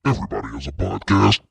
Everybody has a podcast.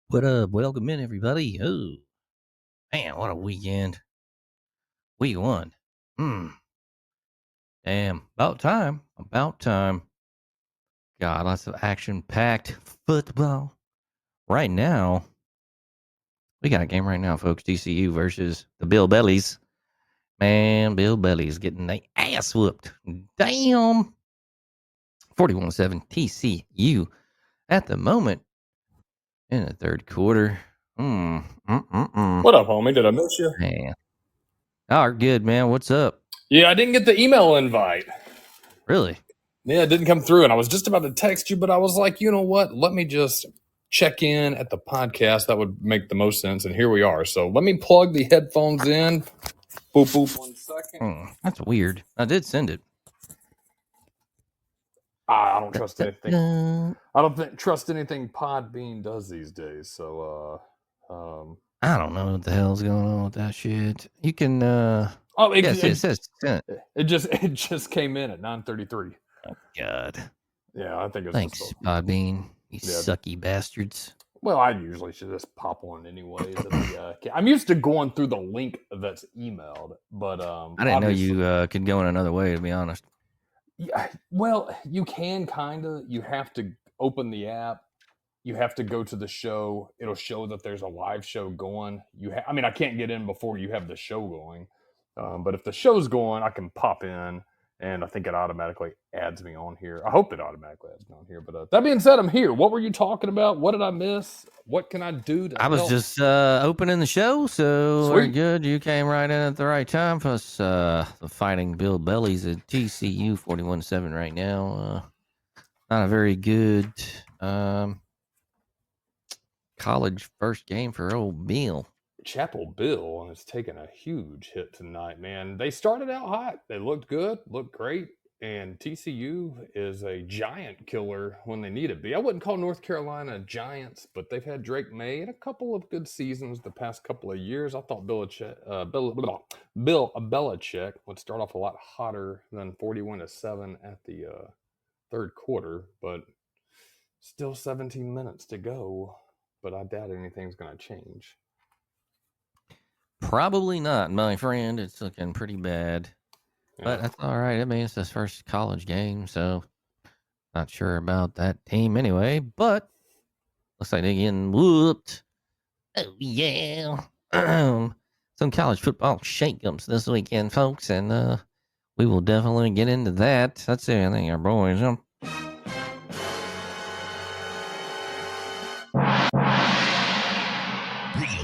What up? Welcome in, everybody. Oh, man, what a weekend. Week one. Damn. About time. About time. God, lots of action-packed football. Right now, we got a game right now, folks. TCU versus the Bill Bellies. Man, Bill Bellies getting their ass whooped. Damn. 41-7 TCU at the moment in the third quarter. What up, homie? Did I miss you? Man. Oh, good, man. What's up? Yeah, I didn't get the email invite. Really? Yeah, it didn't come through, and I was just about to text you, but I was like, you know what? Let me just check in at the podcast. That would make the most sense, and here we are. So let me plug the headphones in. Boop, boop. 1 second. That's weird. I did send it. I don't trust anything. I don't trust anything Podbean does these days. So, I don't know what the hell's going on with that shit. You can. it says sent. It just came in at 9:33. Oh God. Yeah, I think it's Thanks, just Podbean. You Yeah. sucky bastards. Well, I usually should just pop one anyways. I'm used to going through the link that's emailed, but I didn't know you could go in another way. To be honest. Yeah, well, you can kind of. You have to open the app. You have to go to the show. It'll show that there's a live show going. I mean, I can't get in before you have the show going, but if the show's going, I can pop in And I think it automatically adds me on here. I hope it automatically adds me on here. But that being said, I'm here. What were you talking about? What did I miss? What can I do to I was help? just opening the show, so we're Sweet. good. You came right in at the right time for us. The Fighting Bill Bellies at TCU 41-7 right now. Not a very good college first game for old Bill. Chapel Bill has taken a huge hit tonight, man. They started out hot. They looked good, looked great. And TCU is a giant killer when they need to be. I wouldn't call North Carolina giants, but they've had Drake May and a couple of good seasons the past couple of years. I thought Bill Belichick would start off a lot hotter than 41-7 at the third quarter, but still 17 minutes to go. But I doubt anything's going to change. Probably not, my friend. It's looking pretty bad. But that's all right. I mean, it's his first college game, so not sure about that team anyway. But looks like they're getting whooped. Oh, yeah. Some college football shakeups this weekend, folks, and we will definitely get into that. That's it. I think our boys. Real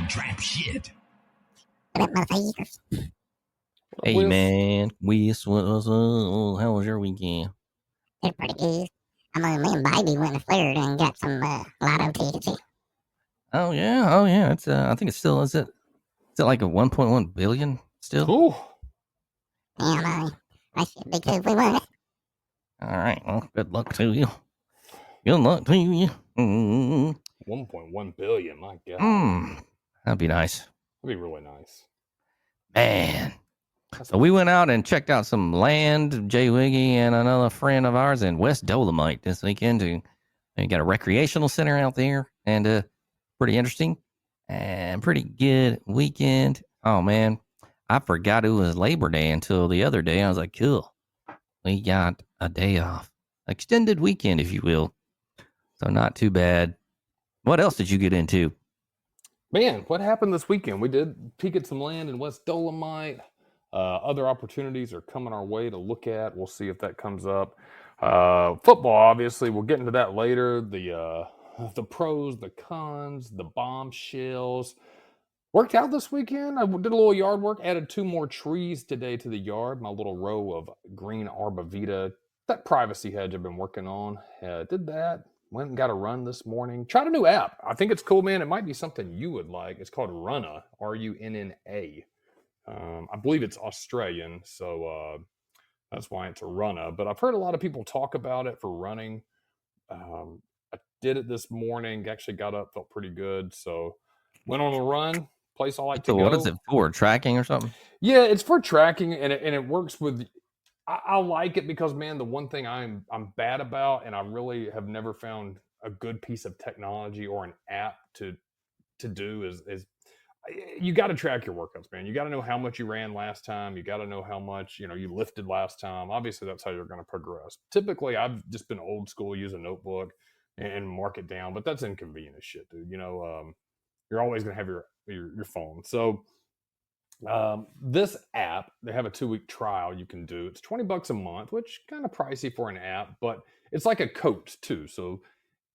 trap shit. Hey, man. How was your weekend? They're pretty good. I mean, me and Baby went to Florida and got some lotto tickets. Oh, yeah. It's I think it's still, is it like a 1.1 billion still? Ooh. Yeah, that should be good if we won it. All right. Well, good luck to you. Good luck to you. 1.1 billion, my God. That'd be nice. That'd be really nice. Man. So we went out and checked out some land, Jay Wiggy and another friend of ours in West Dolomite this weekend. We got a recreational center out there, and pretty interesting and pretty good weekend. Oh, man. I forgot it was Labor Day until the other day. I was like, cool. We got a day off. Extended weekend, if you will. So not too bad. What else did you get into? Man, what happened this weekend? We did peek at some land in West Dolomite. Other opportunities are coming our way to look at. We'll see if that comes up. Football, obviously, we'll get into that later. The pros, the cons, the bombshells. Worked out this weekend. I did a little yard work. Added 2 more trees today to the yard. My little row of green arbavita, that privacy hedge I've been working on. Did that. Went and got a run this morning. Tried a new app. I think it's cool, man. It might be something you would like. It's called Runna, Runna. I believe it's Australian, so that's why it's a Runna. But I've heard a lot of people talk about it for running. I did it this morning. Actually got up, felt pretty good. So went on a run. Place I like to go. What is it for? Tracking or something? Yeah, it's for tracking, and it works with. I like it because, man, the one thing I'm bad about, and I really have never found a good piece of technology or an app to do is you got to track your workouts, man. You got to know how much you ran last time. You got to know how much you lifted last time. Obviously, that's how you're going to progress. Typically, I've just been old school, use a notebook and mark it down, but that's inconvenient as shit, dude. You're always going to have your phone. So this app, they have a 2-week trial you can do. It's $20 a month, which kind of pricey for an app, but it's like a coach too. So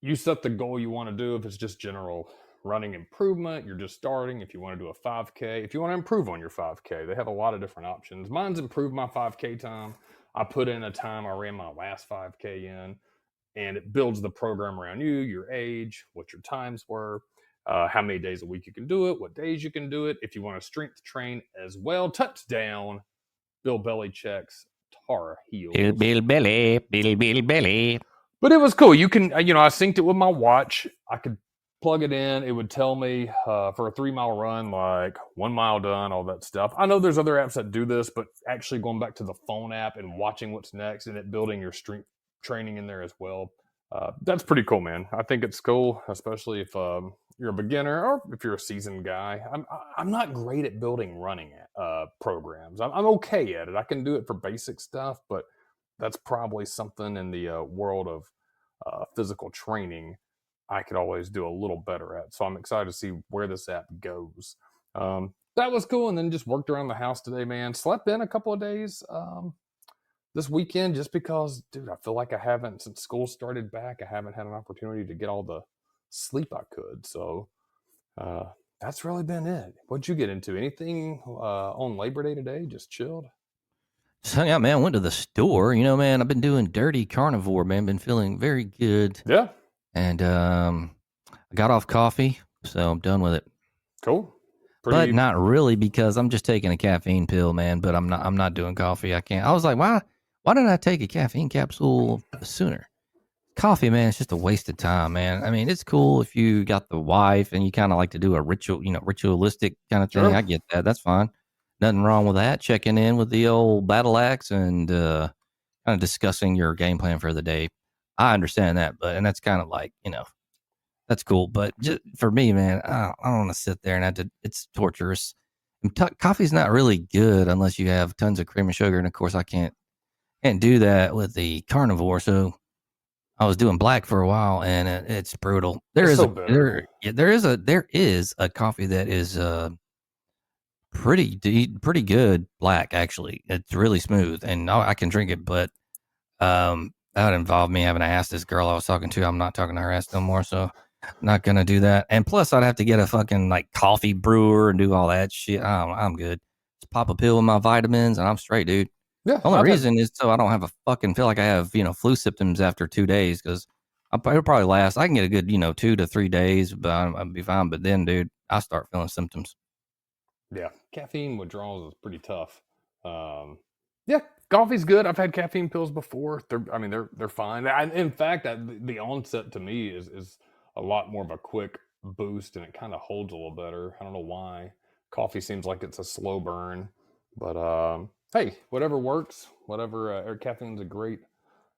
you set the goal you want to do. If it's just general running improvement, you're just starting. If you want to do a 5K, if you want to improve on your 5K, they have a lot of different options. Mine's improved my 5K time. I put in a time I ran my last 5K in, and it builds the program around you, your age, what your times were, how many days a week you can do it, what days you can do it. If you want to strength train as well, touchdown, Bill Belichick's Tar Heels. Bill Belly. But it was cool. You can, I synced it with my watch. I could plug it in. It would tell me for a 3-mile run, like 1 mile done, all that stuff. I know there's other apps that do this, but actually going back to the phone app and watching what's next and it building your strength training in there as well. That's pretty cool, man. I think it's cool, especially if you're a beginner or if you're a seasoned guy. I'm not great at building running programs. I'm okay at it. I can do it for basic stuff, but that's probably something in the world of physical training I could always do a little better at. So I'm excited to see where this app goes. That was cool. And then just worked around the house today, man. Slept in a couple of days. this weekend just because, dude, I feel like I haven't, since school started back, I haven't had an opportunity to get all the sleep I could. So uh, that's really been it. What'd you get into? Anything on Labor Day today? Just chilled? Just hung out, man. Went to the store. You know, man, I've been doing dirty carnivore, man. Been feeling very good. Yeah. And I got off coffee, so I'm done with it. Cool. But not really, because I'm just taking a caffeine pill, man. But I'm not doing coffee. I can't. I was like, why didn't I take a caffeine capsule sooner? Coffee, man, it's just a waste of time, man. I mean, it's cool if you got the wife and you kind of like to do a ritualistic kind of thing. Sure. I get that. That's fine. Nothing wrong with that. Checking in with the old battle axe and kind of discussing your game plan for the day. I understand that, and that's kind of like, that's cool. But just for me, man, I don't want to sit there and have to. It's torturous. And coffee's not really good unless you have tons of cream and sugar, and of course, I can't do that with the carnivore. So I was doing black for a while, and it's brutal. There is a coffee that is pretty good black, actually. It's really smooth, and I can drink it, but that would involve me having to ask this girl I was talking to. I'm not talking to her ass no more, so not gonna do that. And plus, I'd have to get a fucking like coffee brewer and do all that shit. I'm good. Just pop a pill with my vitamins, and I'm straight, dude. Yeah. Only reason is so I don't have a fucking feel like I have, flu symptoms after 2 days, because it'll probably last. I can get a good, 2 to 3 days, but I'll be fine. But then, dude, I start feeling symptoms. Yeah. Caffeine withdrawals is pretty tough. Yeah. Coffee's good. I've had caffeine pills before. They're fine. In fact, the onset to me is a lot more of a quick boost, and it kind of holds a little better. I don't know why. Coffee seems like it's a slow burn, but hey, whatever works. Whatever. Caffeine's a great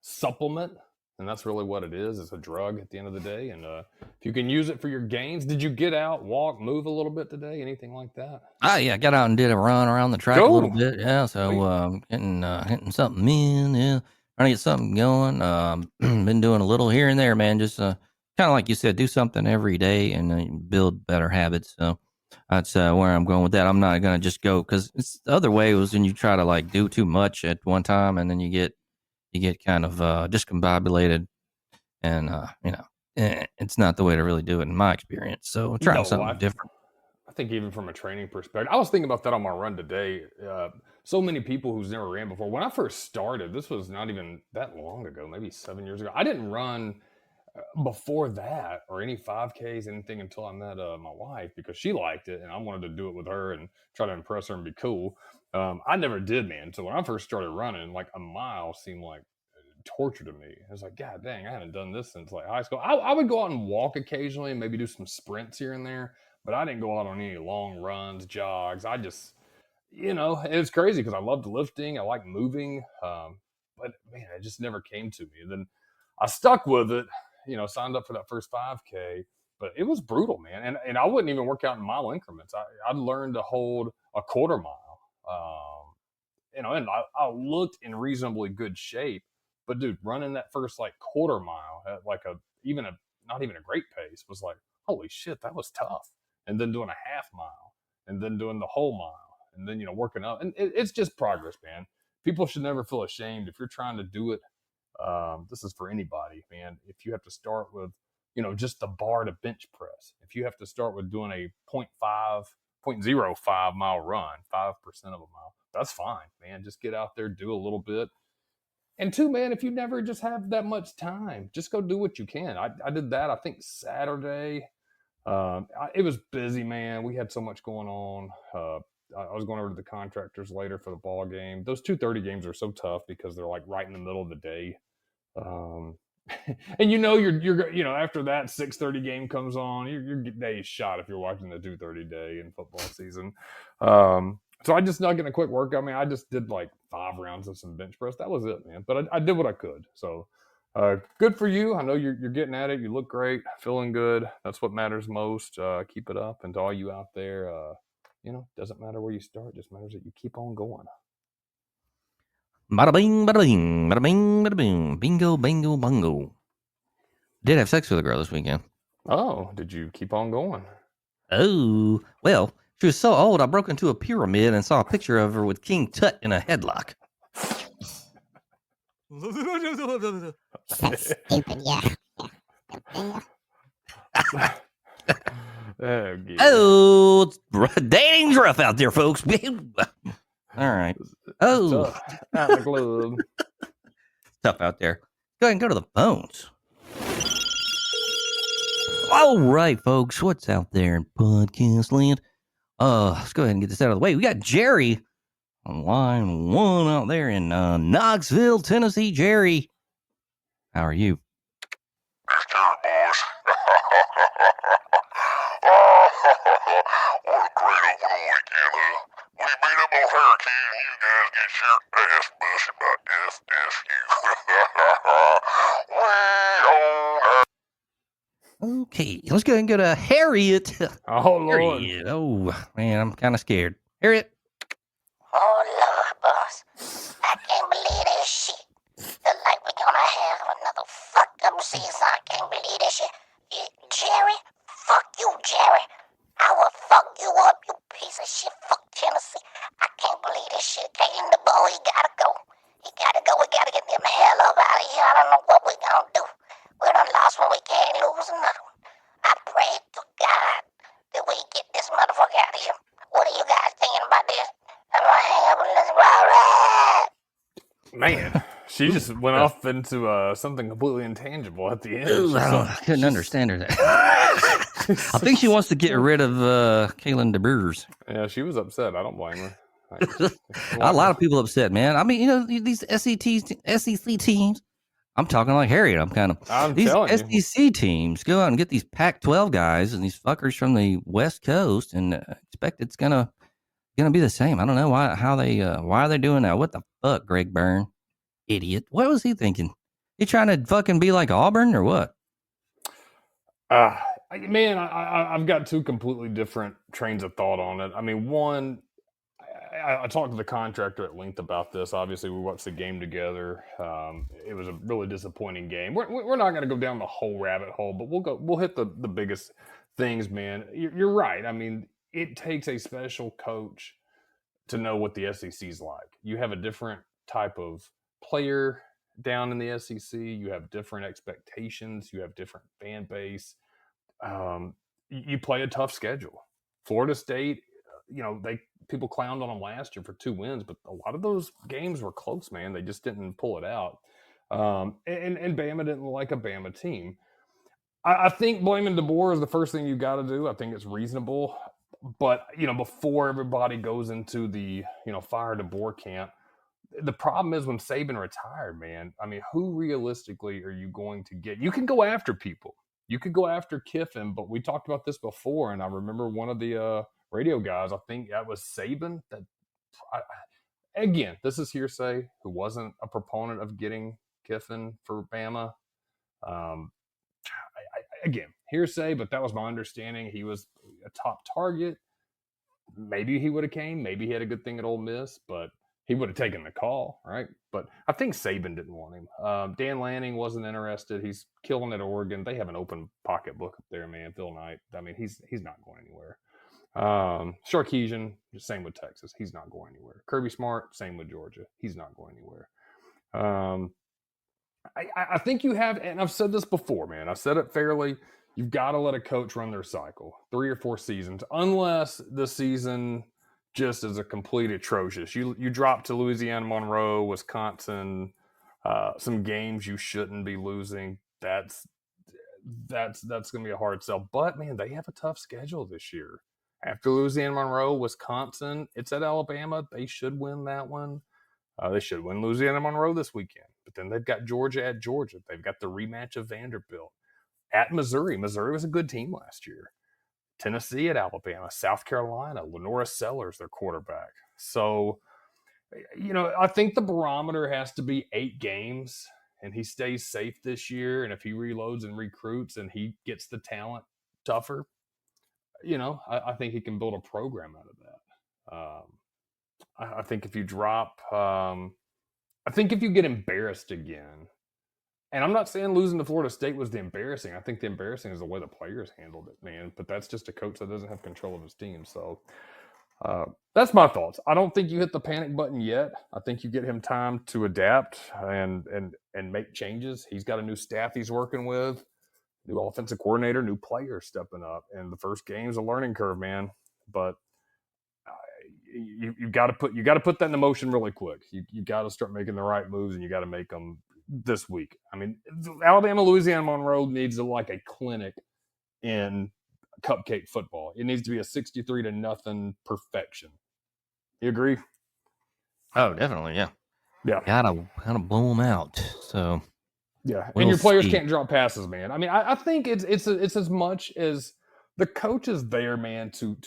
supplement, and that's really what it is. It's a drug at the end of the day, and if you can use it for your gains. Did you get out, walk, move a little bit today? Anything like that? Yeah, got out and did a run around the track a little bit. Yeah, so hitting something in, yeah, trying to get something going. Been doing a little here and there, man. Just kind of like you said, do something every day and build better habits. So that's where I'm going with that. I'm not gonna just go, because it's the other way was when you try to like do too much at one time, and then you get kind of discombobulated, and it's not the way to really do it in my experience. So I'm trying something different. I think even from a training perspective, I was thinking about that on my run today. So many people who's never ran before. When I first started, this was not even that long ago, maybe 7 years ago. I didn't run before that or any 5Ks, anything, until I met my wife, because she liked it and I wanted to do it with her and try to impress her and be cool. I never did, man. So when I first started running, like a mile seemed like torture to me. I was like, God dang, I haven't done this since like high school. I would go out and walk occasionally and maybe do some sprints here and there, but I didn't go out on any long runs, jogs. I just, it's crazy because I loved lifting. I like moving. But man, it just never came to me. And then I stuck with it, signed up for that first 5K, but it was brutal, man. And I wouldn't even work out in mile increments. I'd learned to hold a quarter mile. And I looked in reasonably good shape, but dude, running that first like quarter mile at like not even a great pace was like, holy shit, that was tough. And then doing a half mile, and then doing the whole mile, and then working up, and it's just progress, man. People should never feel ashamed if you're trying to do it. This is for anybody, man. If you have to start with, just the bar to bench press, if you have to start with doing a 0.05 mile run, 5% of a mile, that's fine, man. Just get out there, do a little bit. And two, man, if you never just have that much time, just go do what you can. I did that, I think, Saturday. It was busy, man. We had so much going on. I was going over to the contractors later for the ball game. Those 2:30 games are so tough because they're like right in the middle of the day. And you're after that 6:30 game comes on, your day is shot if you're watching the 2:30 day in football season. So I just not getting a quick workout. I mean, I just did like 5 rounds of some bench press. That was it, man. But I did what I could. So good for you. I know you're getting at it. You look great, feeling good. That's what matters most. Keep it up. And to all you out there, doesn't matter where you start. It just matters that you keep on going. Bada bing, bada bing, bada bing, bada bing. Bingo, bango, bungo. Did have sex with a girl this weekend. Oh, did you keep on going? Oh, well, she was so old, I broke into a pyramid and saw a picture of her with King Tut in a headlock. That's stupid. Yeah. Oh, yeah. Oh, it's dating's rough out there, folks. All right. Oh, Tough. Out in the club. tough out there. Go ahead and go to the phones. All right, folks. What's out there in podcast land? Let's go ahead and get this out of the way. We got Jerry on line 1 out there in Knoxville, Tennessee. Jerry, how are you? It's Jerry, boys. Oh, what a great opening weekend, huh? We beat up on Hurricane and you guys get your ass busted by FSU. We on Okay, let's go ahead and go to Harriet. Oh, Lord. Harriet. Oh, man, I'm kind of scared. Harriet. Oh, Lord, boss. I can't believe this shit. Look like we're gonna have another fucked up season. I can't believe this shit. Jerry, fuck you, Jerry. I will fuck you up, you piece of shit. Fuck Tennessee. I can't believe this shit. Taking the ball, he gotta go. He gotta go. We gotta get them hell up out of here. I don't know what we gonna do. We done lost one. We can't lose another one. I pray to God that we get this motherfucker out of here. What are you guys thinking about this? I'm gonna hang up and let's roll. Man, she just went off into something completely intangible at the end. Ooh, I couldn't understand her there. I think she wants to get rid of Kalen DeBoers. Yeah, she was upset. I don't blame her. A lot of people upset, man. I mean, you know, these SEC teams. I'm talking like Harriet. These telling you. SEC teams go out and get these Pac-12 guys and these fuckers from the West Coast and expect it's gonna be the same. I don't know why are they doing that? What the fuck, Greg Byrne, idiot? What was he thinking? He trying to fucking be like Auburn or what? Man, I've got two completely different trains of thought on it. I mean, one, I talked to the contractor at length about this. Obviously, we watched the game together. It was a really disappointing game. We're not going to go down the whole rabbit hole, but we'll hit the biggest things, man. You're right. I mean, it takes a special coach to know what the SEC is like. You have a different type of player down in the SEC. You have different expectations. You have different fan base. You play a tough schedule. Florida State, people clowned on them last year for 2 wins, but a lot of those games were close, man. They just didn't pull it out. And Bama didn't like a Bama team. I think blaming DeBoer is the first thing you got to do. I think it's reasonable. But, before everybody goes into the, fire DeBoer camp, the problem is when Saban retired, man, I mean, who realistically are you going to get? You can go after people. You could go after Kiffin, but we talked about this before, and I remember one of the radio guys, I think that was Saban, again, this is hearsay, who wasn't a proponent of getting Kiffin for Bama. Again, hearsay, but that was my understanding. He was a top target. Maybe he would have came. Maybe he had a good thing at Ole Miss, but he would have taken the call, right? But I think Saban didn't want him. Dan Lanning wasn't interested. He's killing at Oregon. They have an open pocketbook up there, man. Phil Knight. I mean, he's not going anywhere. Sarkisian, same with Texas. He's not going anywhere. Kirby Smart, same with Georgia. He's not going anywhere. I think you have, and I've said this before, man. I've said it fairly. You've got to let a coach run their cycle, 3 or 4 seasons, unless the season just is a complete atrocious. You drop to Louisiana Monroe, Wisconsin, some games you shouldn't be losing. That's going to be a hard sell. But man, they have a tough schedule this year. After Louisiana Monroe, Wisconsin, it's at Alabama. They should win that one. They should win Louisiana Monroe this weekend. But then they've got Georgia at Georgia. They've got the rematch of Vanderbilt. At Missouri. Missouri was a good team last year. Tennessee at Alabama. South Carolina. Lenora Sellers, their quarterback. So, I think the barometer has to be 8 games, and he stays safe this year. And if he reloads and recruits and he gets the talent tougher, I think he can build a program out of that. I think if you drop, I think if you get embarrassed again, and I'm not saying losing to Florida State was the embarrassing. I think the embarrassing is the way the players handled it, man. But that's just a coach that doesn't have control of his team. So That's my thoughts. I don't think you hit the panic button yet. I think you get him time to adapt and make changes. He's got a new staff he's working with, new offensive coordinator, new players stepping up, and the first game's a learning curve, man. But you got to put that in motion really quick. You got to start making the right moves, and you got to make them this week. I mean, Alabama, Louisiana Monroe needs like a clinic in cupcake football. It needs to be a 63-0 perfection. You agree? Oh, definitely, yeah. Yeah. Gotta blow them out. So Yeah, we'll and your players see. can't drop passes, man. I mean, I think it's as much as the coach is there, man, to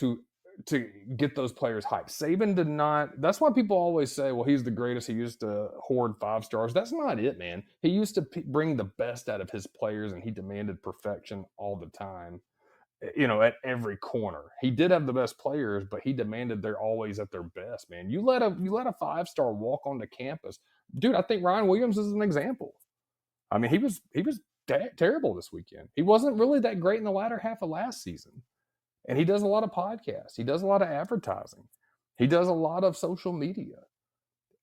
get those players hyped. Saban did not. That's why people always say, "Well, he's the greatest. He used to hoard 5 stars." That's not it, man. He used to bring the best out of his players, and he demanded perfection all the time. At every corner, he did have the best players, but he demanded they're always at their best, man. You let a 5-star walk onto campus, dude. I think Ryan Williams is an example. I mean, he was terrible this weekend. He wasn't really that great in the latter half of last season. And he does a lot of podcasts. He does a lot of advertising. He does a lot of social media.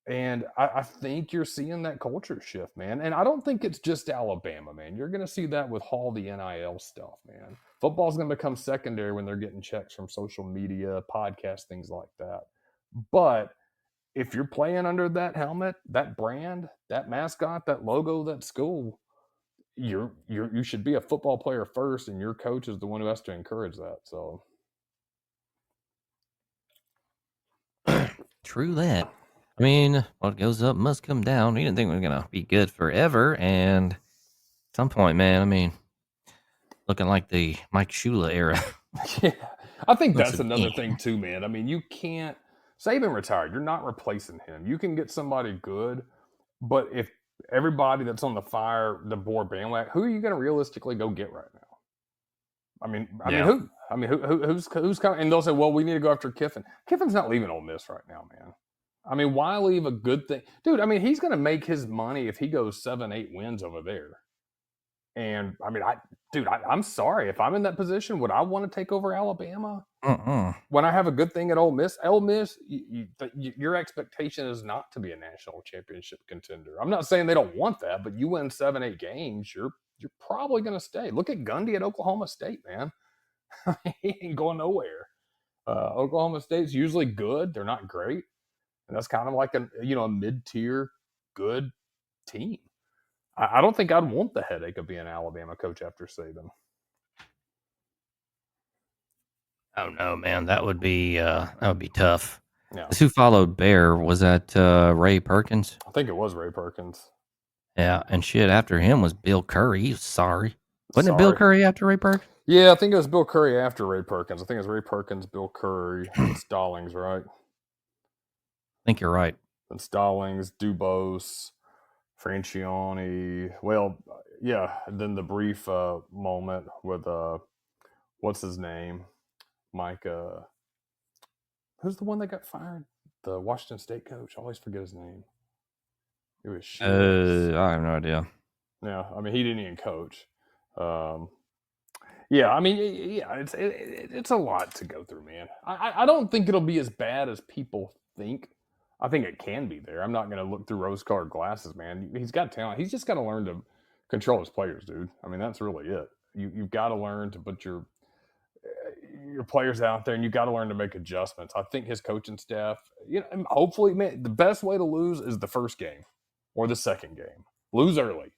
And I think you're seeing that culture shift, man. And I don't think it's just Alabama, man. You're going to see that with all the NIL stuff, man. Football's going to become secondary when they're getting checks from social media, podcasts, things like that. But if you're playing under that helmet, that brand, that mascot, that logo, that school, you should be a football player first, and your coach is the one who has to encourage that. So True that. I mean, what goes up must come down. We didn't think we were gonna be good forever, and at some point, man, I mean, looking like the Mike Shula era. yeah, I think Once that's another again. thing too, man. I mean, you can't. Saban retired. You're not replacing him. You can get somebody good, but if everybody that's on the board bandwagon, who are you going to realistically go get right now? I mean, who? I mean, who's kind of? And they'll say, well, we need to go after Kiffin. Kiffin's not leaving Ole Miss right now, man. I mean, why leave a good thing, dude? I mean, he's going to make his money if he goes 7-8 wins over there. And I mean, I'm sorry if I'm in that position. Would I want to take over Alabama when I have a good thing at Ole Miss? Ole Miss, your expectation is not to be a national championship contender. I'm not saying they don't want that, but you win 7-8 games, you're probably going to stay. Look at Gundy at Oklahoma State, man. He ain't going nowhere. Oklahoma State's usually good. They're not great, and that's kind of like a mid-tier good team. I don't think I'd want the headache of being an Alabama coach after Saban. Oh no, man, that would be tough. Yeah, Who followed Bear? Was that Ray Perkins? I think it was Ray Perkins. Yeah, and shit. After him was Bill Curry. He was sorry. Wasn't it Bill Curry after Ray Perkins? Yeah, I think it was Bill Curry after Ray Perkins. I think it was Ray Perkins, Bill Curry, and Stallings, right? I think you're right. And Stallings, Dubose, Francione. Well, yeah. And then the brief moment with what's his name, Mike. Who's the one that got fired? The Washington State coach. I always forget his name. It was shit. I have no idea. Yeah, I mean, he didn't even coach. Yeah, I mean, yeah, it's a lot to go through, man. I don't think it'll be as bad as people think. I think it can be there. I'm not going to look through rose-colored glasses, man. He's got talent. He's just got to learn to control his players, dude. I mean, that's really it. You've got to learn to put your players out there, and you've got to learn to make adjustments. I think his coaching staff, and hopefully, man, the best way to lose is the first game or the second game. Lose early,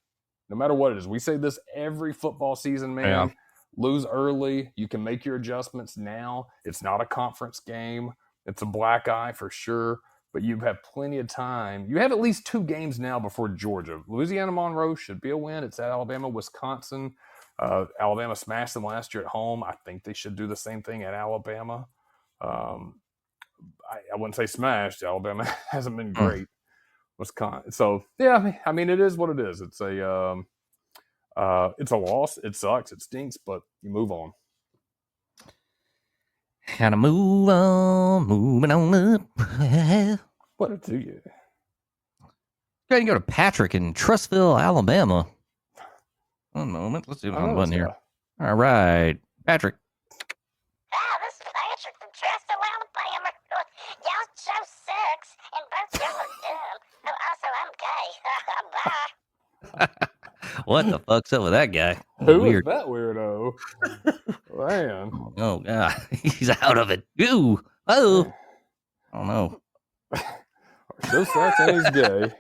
no matter what it is. We say this every football season, man. Yeah. Lose early. You can make your adjustments now. It's not a conference game. It's a black eye for sure, but you have plenty of time. You have at least 2 games now before Georgia. Louisiana Monroe should be a win. It's at Alabama, Wisconsin. Alabama smashed them last year at home. I think they should do the same thing at Alabama. I wouldn't say smashed. Alabama hasn't been great. Wisconsin. So yeah, I mean, it is what it is. It's a loss. It sucks. It stinks, but you move on. Gotta move on, moving on up. What do you? Go ahead and go to Patrick in Trussville, Alabama. One moment. Let's see what's on the button here. All right. Patrick. This is Patrick from Trussville, Alabama. What the fuck's up with that guy? Who is Weird. that weirdo? Man. Oh god, he's out of it. Ooh, oh, I don't know. Show sex and he's gay.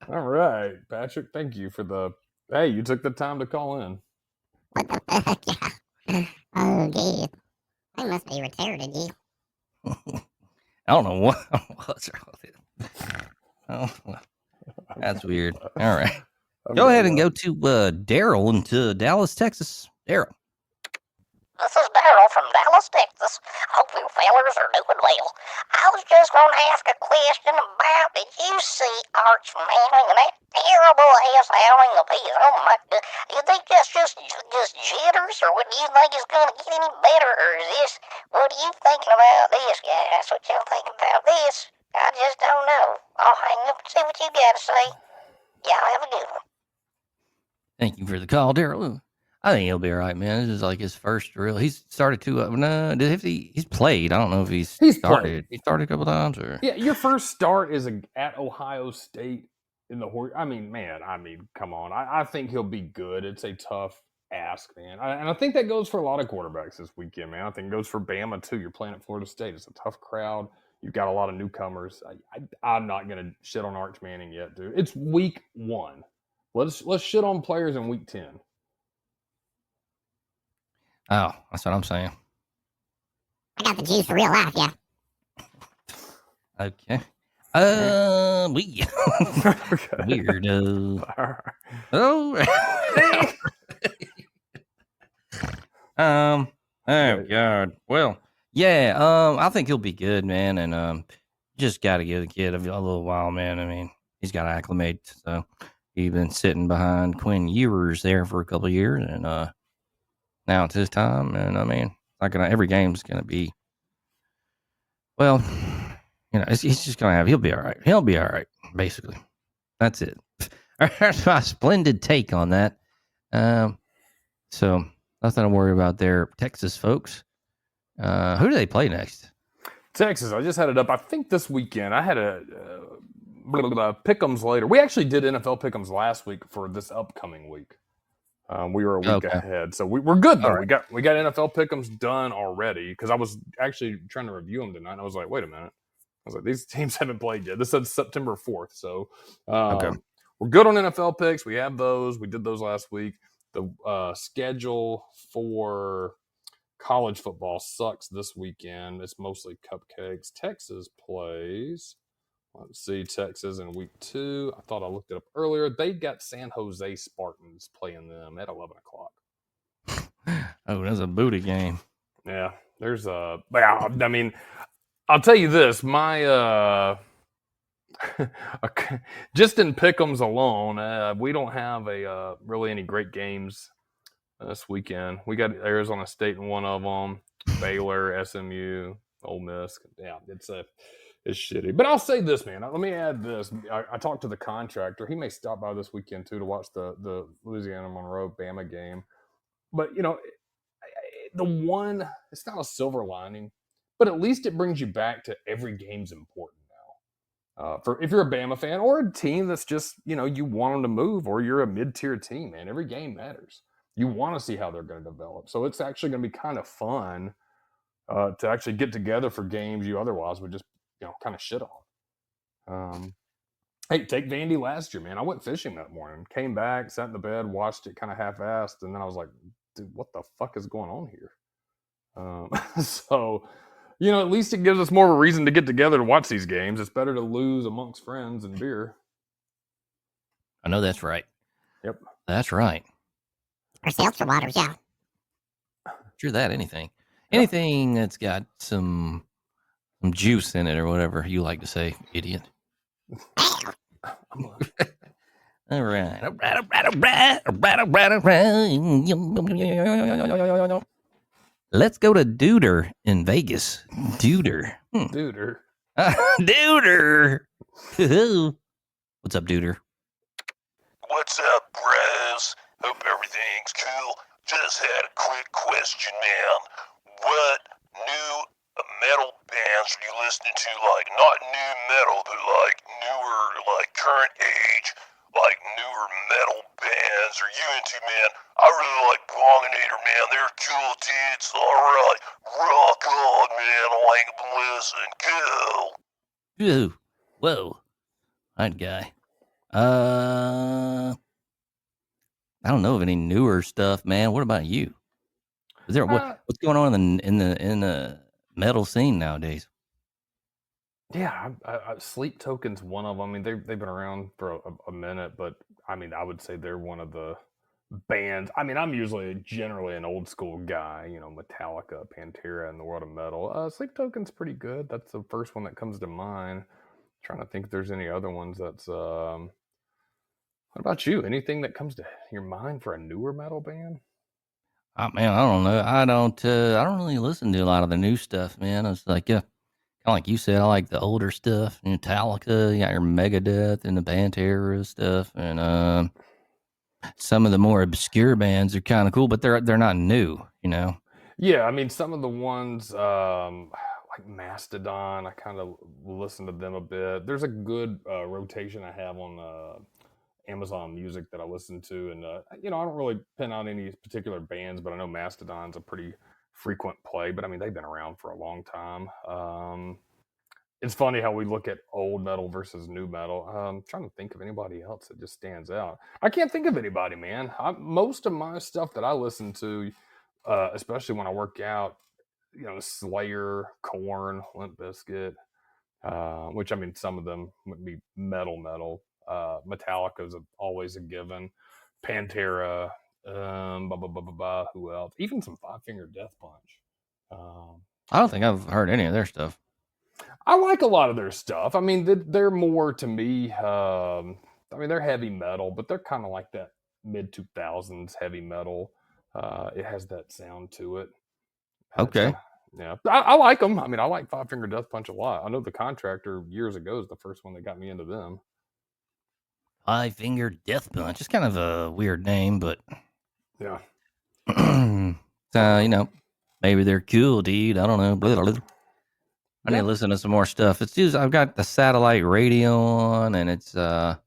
All right, Patrick. Thank you for the. Hey, you took the time to call in. What the fuck? Yeah. Oh, geez. I must be retarded, you. I don't know what's wrong with it. Oh, well, that's weird. All right, go ahead and go to Daryl into Dallas, Texas. Daryl. This is Daryl from Dallas, Texas. Hope you fellers are doing well. I was just going to ask a question about, did you see Arch Manning and that terrible ass outing of his? Oh my god. Do you think that's just jitters, or what do you think is going to get any better, or is this, what are you thinking about this, guys? What y'all thinking about this? I just don't know. I'll hang up and see what you got to say. Y'all have a good one. Thank you for the call, Daryl. I think he'll be all right, man. This is like his first real. He's started to. No, he's played. I don't know if he's started. Played. He started a couple times, or Yeah, your first start is at Ohio State in the horse. I mean, come on. I think he'll be good. It's a tough ask, man. And I think that goes for a lot of quarterbacks this weekend, man. I think it goes for Bama too. You're playing at Florida State. It's a tough crowd. You've got a lot of newcomers. I'm not gonna shit on Arch Manning yet, dude. It's week 1. Let's shit on players in week 10. oh, that's what I'm saying. I got the juice for real life, yeah. Okay. We weirdo. Oh. Oh god. Well, yeah. I think he'll be good, man. And just got to give the kid a little while, man. I mean, he's got to acclimate. So he's been sitting behind Quinn Ewers there for a couple of years, and now it's his time. And I mean, every game's gonna be. Well, he's just gonna he'll be all right. He'll be all right. Basically, that's it. That's my splendid take on that. So nothing to worry about there, Texas folks. Who do they play next? Texas. I just had it up. I think this weekend. I had a pick'ems later. We actually did NFL pick'ems last week for this upcoming week. We were a week ahead, so we're good though. Right. We got NFL pick'ems done already because I was actually trying to review them tonight. And I was like, wait a minute. I was like, these teams haven't played yet. This said September 4th, so we're good on NFL picks. We have those. We did those last week. The schedule for college football sucks this weekend. It's mostly cupcakes. Texas plays. Let's see, Texas in week 2. I thought I looked it up earlier. They got San Jose Spartans playing them at 11 o'clock. Oh, that's a booty game. Yeah, there's a. I mean, I'll tell you this. My just in pick'ems alone, we don't have really any great games this weekend. We got Arizona State in one of them, Baylor, SMU, Ole Miss. Yeah, it's shitty. But I'll say this, man. Let me add this. I talked to the contractor. He may stop by this weekend too to watch the Louisiana Monroe Bama game. But it's not a silver lining, but at least it brings you back to every game's important now. For if you're a Bama fan or a team that's just you want them to move, or you're a mid-tier team, man, every game matters. You want to see how they're going to develop. So it's actually going to be kind of fun to actually get together for games you otherwise would just kind of shit on. Hey, take Vandy last year, man. I went fishing that morning, came back, sat in the bed, watched it kind of half-assed, and then I was like, dude, what the fuck is going on here? So, at least it gives us more of a reason to get together to watch these games. It's better to lose amongst friends and beer. I know that's right. Yep. That's right. Or seltzer waters, yeah. Sure that anything that's got some juice in it or whatever you like to say, idiot. All right. Let's go to Duder in Vegas. Duder. Duder. Duder. What's up, Duder? What's up, bros? Hope everything's cool. Just had a quick question, man. What new metal bands are you listening to? Like, not new metal, but like newer, like current age, like newer metal bands are you into, man? I really like Bonginator, man. They're cool dudes. Alright, rock on, man. I'll hang up and listen. Go. Ooh, whoa, that guy. I don't know of any newer stuff, man. What about you? Is there what's going on in the metal scene nowadays? Yeah, Sleep Token's one of them. I mean, they've been around for a minute, but I mean, I would say they're one of the bands. I mean, I'm usually generally an old school guy, you know, Metallica, Pantera in the world of metal. Sleep Token's pretty good. That's the first one that comes to mind. Trying to think if there's any other ones that's what about you? Anything that comes to your mind for a newer metal band? Man, I don't know. I don't really listen to a lot of the new stuff, man. It's like, yeah, kind of like you said, I like the older stuff. Metallica, you got your Megadeth and the Pantera stuff, and some of the more obscure bands are kind of cool, but they're not new, you know. Yeah, I mean, some of the ones like Mastodon, I kind of listen to them a bit. There's a good rotation I have on Amazon Music that I listen to, and you know, I don't really pin out any particular bands, but I know Mastodon's a pretty frequent play. But I mean, they've been around for a long time. It's funny how we look at old metal versus new metal. I'm trying to think of anybody else that just stands out. I can't think of anybody, man. Most of my stuff that I listen to, especially when I work out, you know, Slayer, Korn, Limp Bizkit, which I mean, some of them would be metal. Metallica's always a given. Pantera, who else? Even some Five Finger Death Punch. I don't think I've heard any of their stuff. I like a lot of their stuff. I mean, they're more to me. I mean, they're heavy metal, but they're kind of like that mid 2000s heavy metal. It has that sound to it. Okay. Yeah, I like them. I mean, I like Five Finger Death Punch a lot. I know The Contractor years ago is the first one that got me into them. Five Finger Death Punch. It's kind of a weird name, but Yeah. you know, maybe they're cool, dude. I don't know. Blah, blah, blah. I need to listen to some more stuff. It's just I've got the satellite radio on, and it's the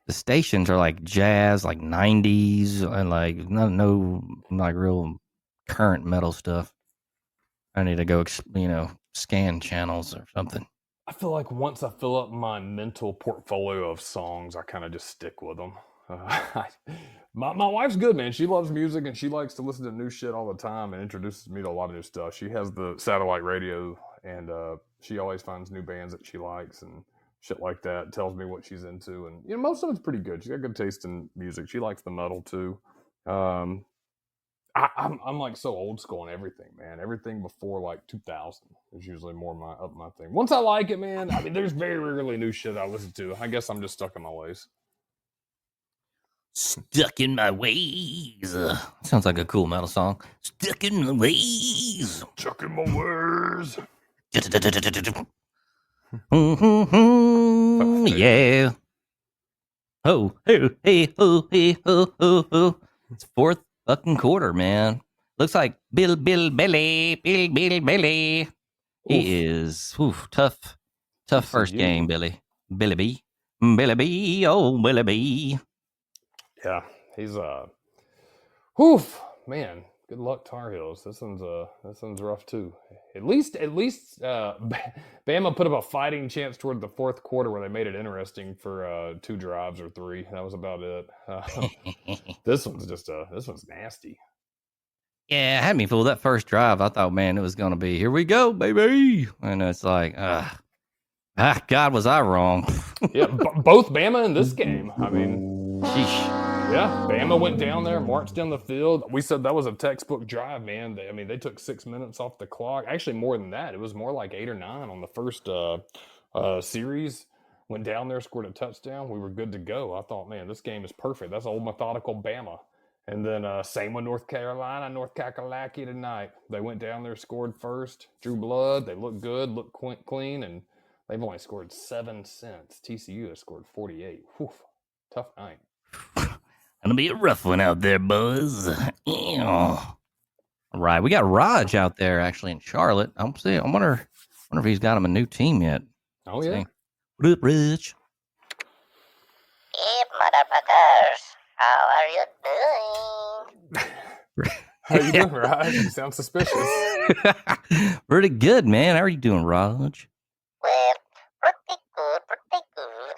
stations are like jazz, like 90s, and like no like real current metal stuff. I need to go, scan channels or something. I feel like once I fill up my mental portfolio of songs, I kind of just stick with them. My wife's good, man. She loves music and she likes to listen to new shit all the time and introduces me to a lot of new stuff. She has the satellite radio and she always finds new bands that she likes and shit like that. Tells me what she's into, and you know, most of it's pretty good. She's got good taste in music. She likes the metal too. I'm like so old school and everything, man. Everything before like 2000 is usually more my thing. Once I like it, man. I mean, there's very rarely new shit I listen to. I guess I'm just stuck in my ways. Stuck in my ways. Sounds like a cool metal song. Stuck in my ways. Stuck in my ways. Yeah. Oh, hey, oh. It's fourth fucking quarter, man. Looks like Bill Billy. He is tough first game, Billy B. Oh, Billy B. Yeah, he's man. Good luck, Tar Heels. This one's rough too. At least, Bama put up a fighting chance toward the fourth quarter where they made it interesting for 2 drives or 3. That was about it. This one's nasty. Yeah, it had me fooled. That first drive, I thought, man, it was gonna be here we go, baby, and it's like, God, was I wrong? Yeah, both Bama in this game. I mean, sheesh. Yeah, Bama went down there, marched down the field. We said that was a textbook drive, man. They took 6 minutes off the clock. Actually, more than that. It was more like 8 or 9 on the first series. Went down there, scored a touchdown. We were good to go. I thought, man, this game is perfect. That's old methodical Bama. And then same with North Carolina, North Kakalaki tonight. They went down there, scored first, drew blood. They looked good, looked clean, and they've only scored 7 since. TCU has scored 48. Whew, tough night. Gonna be a rough one out there, boys. All right, we got Raj out there actually in Charlotte. I wonder if he's got him a new team yet. Oh yeah. What up, Raj? Hey, motherfuckers. How are you doing? How you doing, Raj? You sound suspicious. Pretty good, man. How are you doing, Raj? Well, pretty good, pretty good.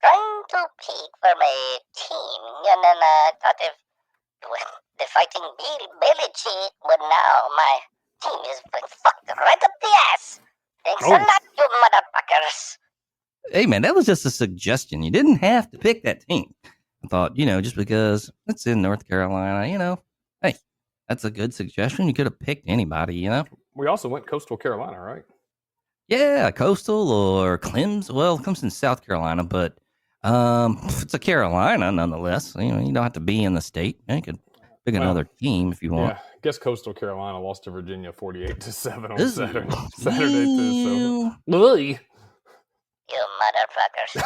Trying to pick for my team. And then I thought if the fighting Bill Belichick, but now my team is fucked right up the ass. Thanks a Oh. lot, you motherfuckers. Hey, man, that was just a suggestion. You didn't have to pick that team. I thought, just because it's in North Carolina, hey, that's a good suggestion. You could have picked anybody, We also went Coastal Carolina, right? Yeah, Coastal or Clemson. Well, Clemson's South Carolina, but it's a Carolina nonetheless. You don't have to be in the state. You could pick another team if you want. Yeah, I guess Coastal Carolina lost to Virginia 48-7 on Ooh, Saturday too. So, Ugh. You motherfuckers.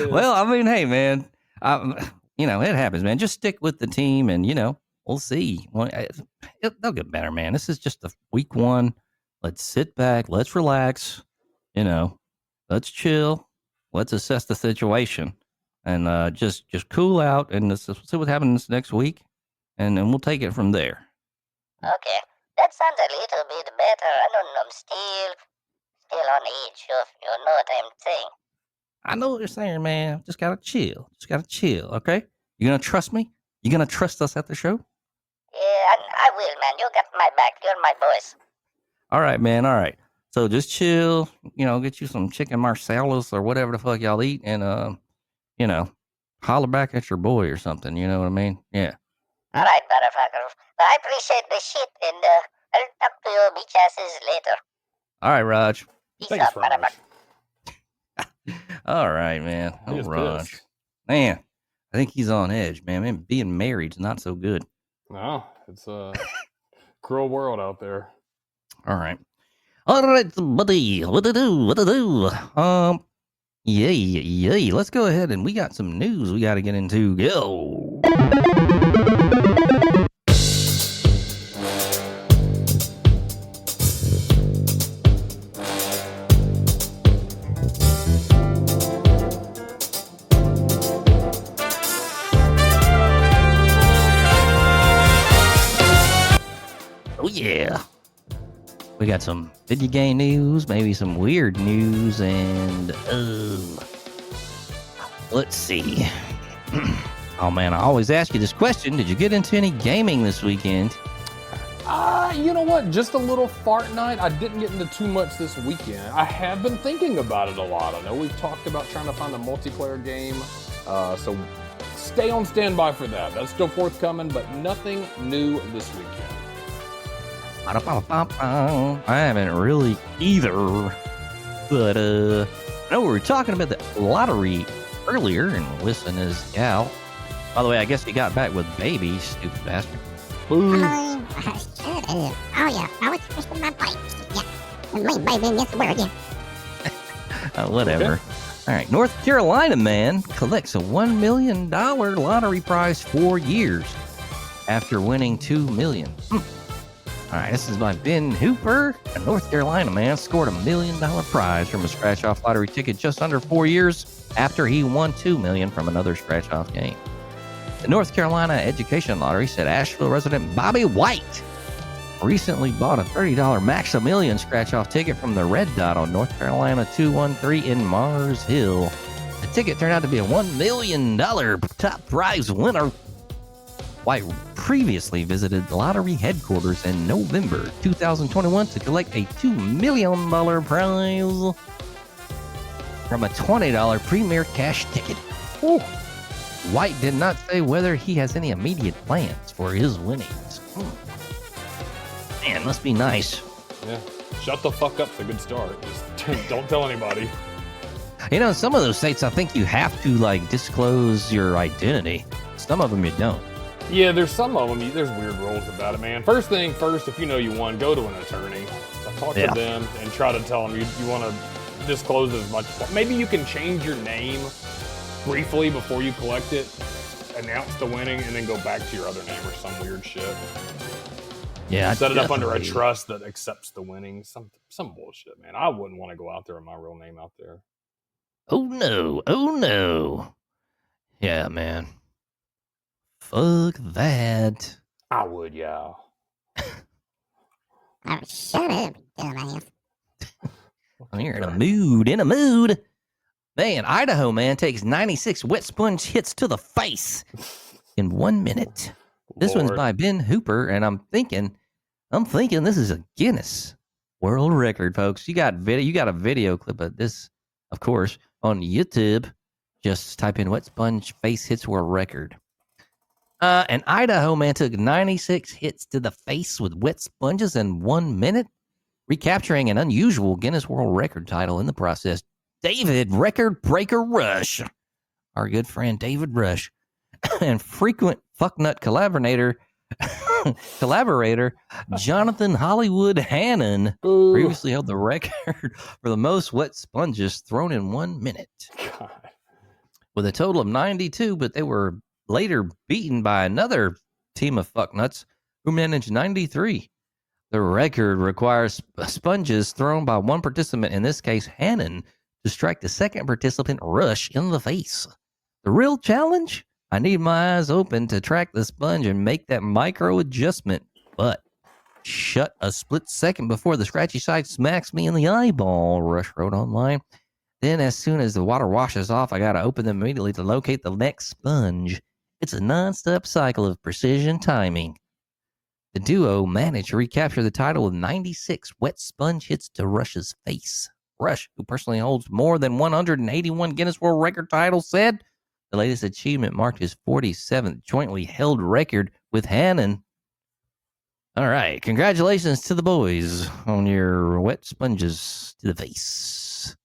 Well, I mean, hey, man, it happens, man. Just stick with the team, and we'll see. Well, they'll get better, man. This is just the week one. Let's sit back. Let's relax. Let's chill. Let's assess the situation, and just cool out, and let's see what happens next week, and then we'll take it from there. Okay, that sounds a little bit better. I don't know, I'm still on the edge of, you know what I'm saying. I know what you're saying, man. Just gotta chill. Okay? You gonna trust me? You gonna trust us at the show? Yeah, I will, man. You got my back. You're my boys. All right, man. All right. So just chill. Get you some chicken marsalas or whatever the fuck y'all eat, and holler back at your boy or something. You know what I mean? Yeah. All right, motherfucker. I appreciate the shit, and I'll talk to you bitch asses later. All right, Raj. Peace Thanks, out, Raj. motherfucker. All right, man. He Oh, is Raj. pissed. Man, I think he's on edge, man. Being married's not so good. No, it's a cruel world out there. All right, buddy. What to do? Yay. Let's go ahead, and we got some news we got to get into. Go. Oh, yeah. We got some video game news, maybe some weird news, and let's see. Oh, man, I always ask you this question. Did you get into any gaming this weekend? You know what? Just a little Fortnite. I didn't get into too much this weekend. I have been thinking about it a lot. I know we've talked about trying to find a multiplayer game, so stay on standby for that. That's still forthcoming, but nothing new this weekend. I haven't really either, but I know we were talking about the lottery earlier, and listen is gal. By the way, I guess he got back with baby, stupid bastard. Boo. Sure. Oh, yeah. I was pushing my bike. Yeah. My baby in this word, yeah. Whatever. Okay. All right. North Carolina man collects a $1 million lottery prize 4 years after winning $2 million. All right. This is by Ben Hooper. A North Carolina man scored $1 million prize from a scratch-off lottery ticket just under 4 years after he won $2 million from another scratch-off game. The North Carolina Education Lottery said Asheville resident Bobby White recently bought a $30 Maximilian scratch-off ticket from the Red Dot on North Carolina 213 in Mars Hill. The ticket turned out to be a $1 million top prize winner. White previously visited the lottery headquarters in November 2021 to collect a $2 million prize from a $20 Premier Cash ticket. Ooh. White did not say whether he has any immediate plans for his winnings. Man, must be nice. Yeah. Shut the fuck up's a good start. Just don't tell anybody. Some of those states, I think you have to disclose your identity. Some of them you don't. Yeah, there's some of them. There's weird rules about it, man. First thing first, if you know you won, go to an attorney. Talk to them and try to tell them you want to disclose as much. Maybe you can change your name briefly before you collect it, announce the winning, and then go back to your other name or some weird shit. Yeah, Set it up under a trust that accepts the winnings. Some bullshit, man. I wouldn't want to go out there with my real name out there. Oh no. Oh no. Yeah, man. Fuck that. I would, yeah. Oh, shut up, dumbass. Oh, you're in a mood. In a mood. Man, Idaho man takes 96 wet sponge hits to the face in 1 minute. This one's Lord. by Ben Hooper, and I'm thinking this is a Guinness World Record, folks. You got a video clip of this, of course, on YouTube. Just type in wet sponge face hits world record. An Idaho man took 96 hits to the face with wet sponges in 1 minute, recapturing an unusual Guinness World Record title in the process. David Record Breaker Rush, our good friend David Rush, and frequent fucknut collaborator Jonathan Hollywood Hannon previously held the record for the most wet sponges thrown in 1 minute. God. With a total of 92, but they were later beaten by another team of fucknuts who managed 93. The record requires sponges thrown by one participant, in this case Hannon, to strike the second participant, Rush, in the face. The real challenge? I need my eyes open to track the sponge and make that micro adjustment, but shut a split second before the scratchy side smacks me in the eyeball, Rush wrote online. Then as soon as the water washes off, I gotta open them immediately to locate the next sponge. It's a non-stop cycle of precision timing. The duo managed to recapture the title with 96 wet sponge hits to Rush's face. Rush, who personally holds more than 181 Guinness World Record titles, said the latest achievement marked his 47th jointly held record with Hannon. All right, congratulations to the boys on your wet sponges to the face.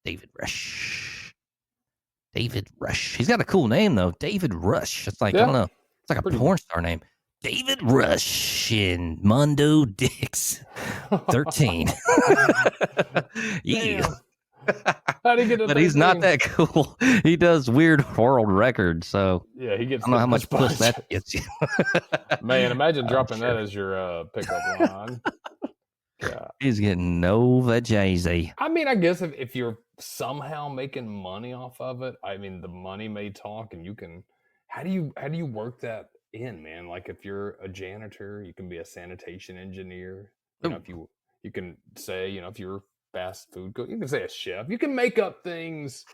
David Rush. David Rush. He's got a cool name, though. David Rush. It's like, I don't know. It's like a porn star name. David Rush in Mondo Dix 13. Yeah. How'd he get But he's not that cool. He does weird world records, so yeah, he gets. I don't know how much puss that gets you. Man, imagine dropping that as your pickup line. Yeah. He's getting no vajayzy. I mean, I guess if you're somehow making money off of it, I mean, the money may talk, and you can. How do you work that in, man? Like, if you're a janitor, you can be a sanitation engineer. You know, if you can say, you know, if you're fast food, you can say a chef. You can make up things,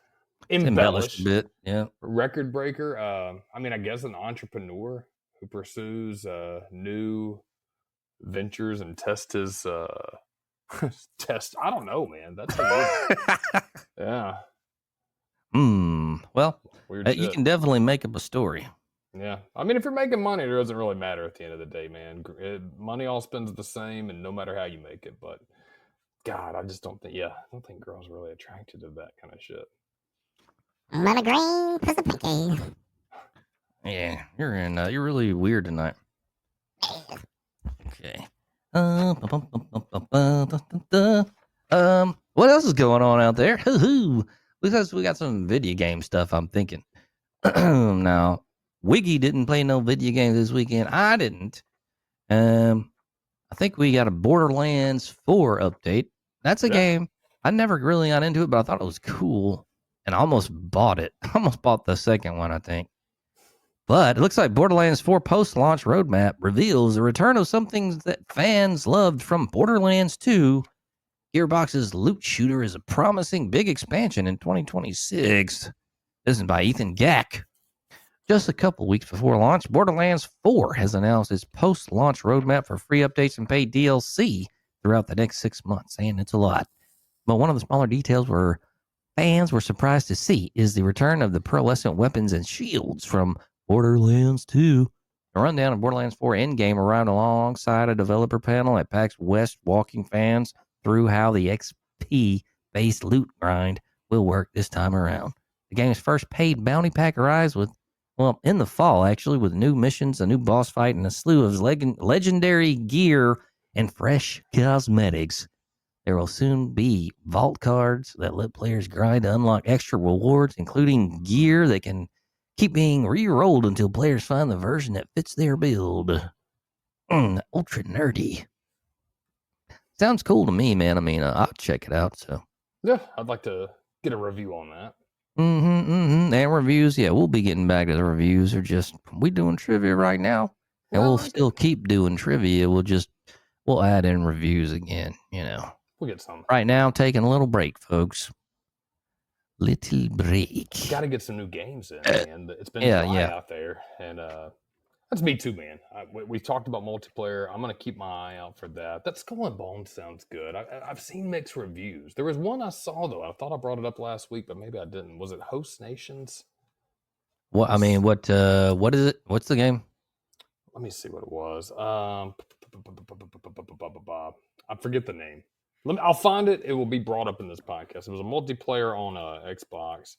embellish a bit, yeah. Record breaker. I mean, I guess an entrepreneur who pursues new ventures and test his test. I don't know, man. That's weird. Yeah. Well, Weird you shit. can definitely make up a story. Yeah. I mean, if you're making money, it doesn't really matter at the end of the day, man. Money all spends the same, and no matter how you make it. But God, I just don't think. Yeah, I don't think girls are really attracted to that kind of shit. Mama green pussy pinky. Yeah, you're really weird tonight. Okay. What else is going on out there? Hoo-hoo. Because we got some video game stuff, I'm thinking. Now, Wiggy didn't play no video games this weekend. I didn't. I think we got a Borderlands 4 update. That's a game. I never really got into it, but I thought it was cool. And I almost bought it. I almost bought the second one, I think. But it looks like Borderlands 4 post-launch roadmap reveals the return of something that fans loved from Borderlands 2. Gearbox's loot shooter is a promising big expansion in 2026. This is by Ethan Gack. Just a couple weeks before launch, Borderlands 4 has announced its post-launch roadmap for free updates and paid DLC throughout the next 6 months, and it's a lot. But one of the smaller details where fans were surprised to see is the return of the pearlescent weapons and shields from Borderlands 2. A rundown of Borderlands 4 endgame arrived alongside a developer panel at PAX West, walking fans through how the XP-based loot grind will work this time around. The game's first paid bounty pack arrives in the fall, actually, with new missions, a new boss fight, and a slew of legendary gear and fresh cosmetics. There will soon be vault cards that let players grind to unlock extra rewards, including gear that can keep being re-rolled until players find the version that fits their build. Ultra nerdy. Sounds cool to me, man. I mean, I'll check it out. So yeah, I'd like to get a review on that. And reviews. Yeah, we'll be getting back to the reviews. Or just we doing trivia right now, and we'll still keep doing trivia. We'll add in reviews again. We'll get some. Right now, taking a little break, folks. Little break. Got to get some new games in, man. It's been dry out there, and that's me too, man. We talked about multiplayer. I'm gonna keep my eye out for that. That Skull and Bones sounds good. I've seen mixed reviews. There was one I saw though. I thought I brought it up last week, but maybe I didn't. Was it Host Nations? What I mean, what is it? What's the game? Let me see what it was. I forget the name. I'll find it. It will be brought up in this podcast. It was a multiplayer on Xbox.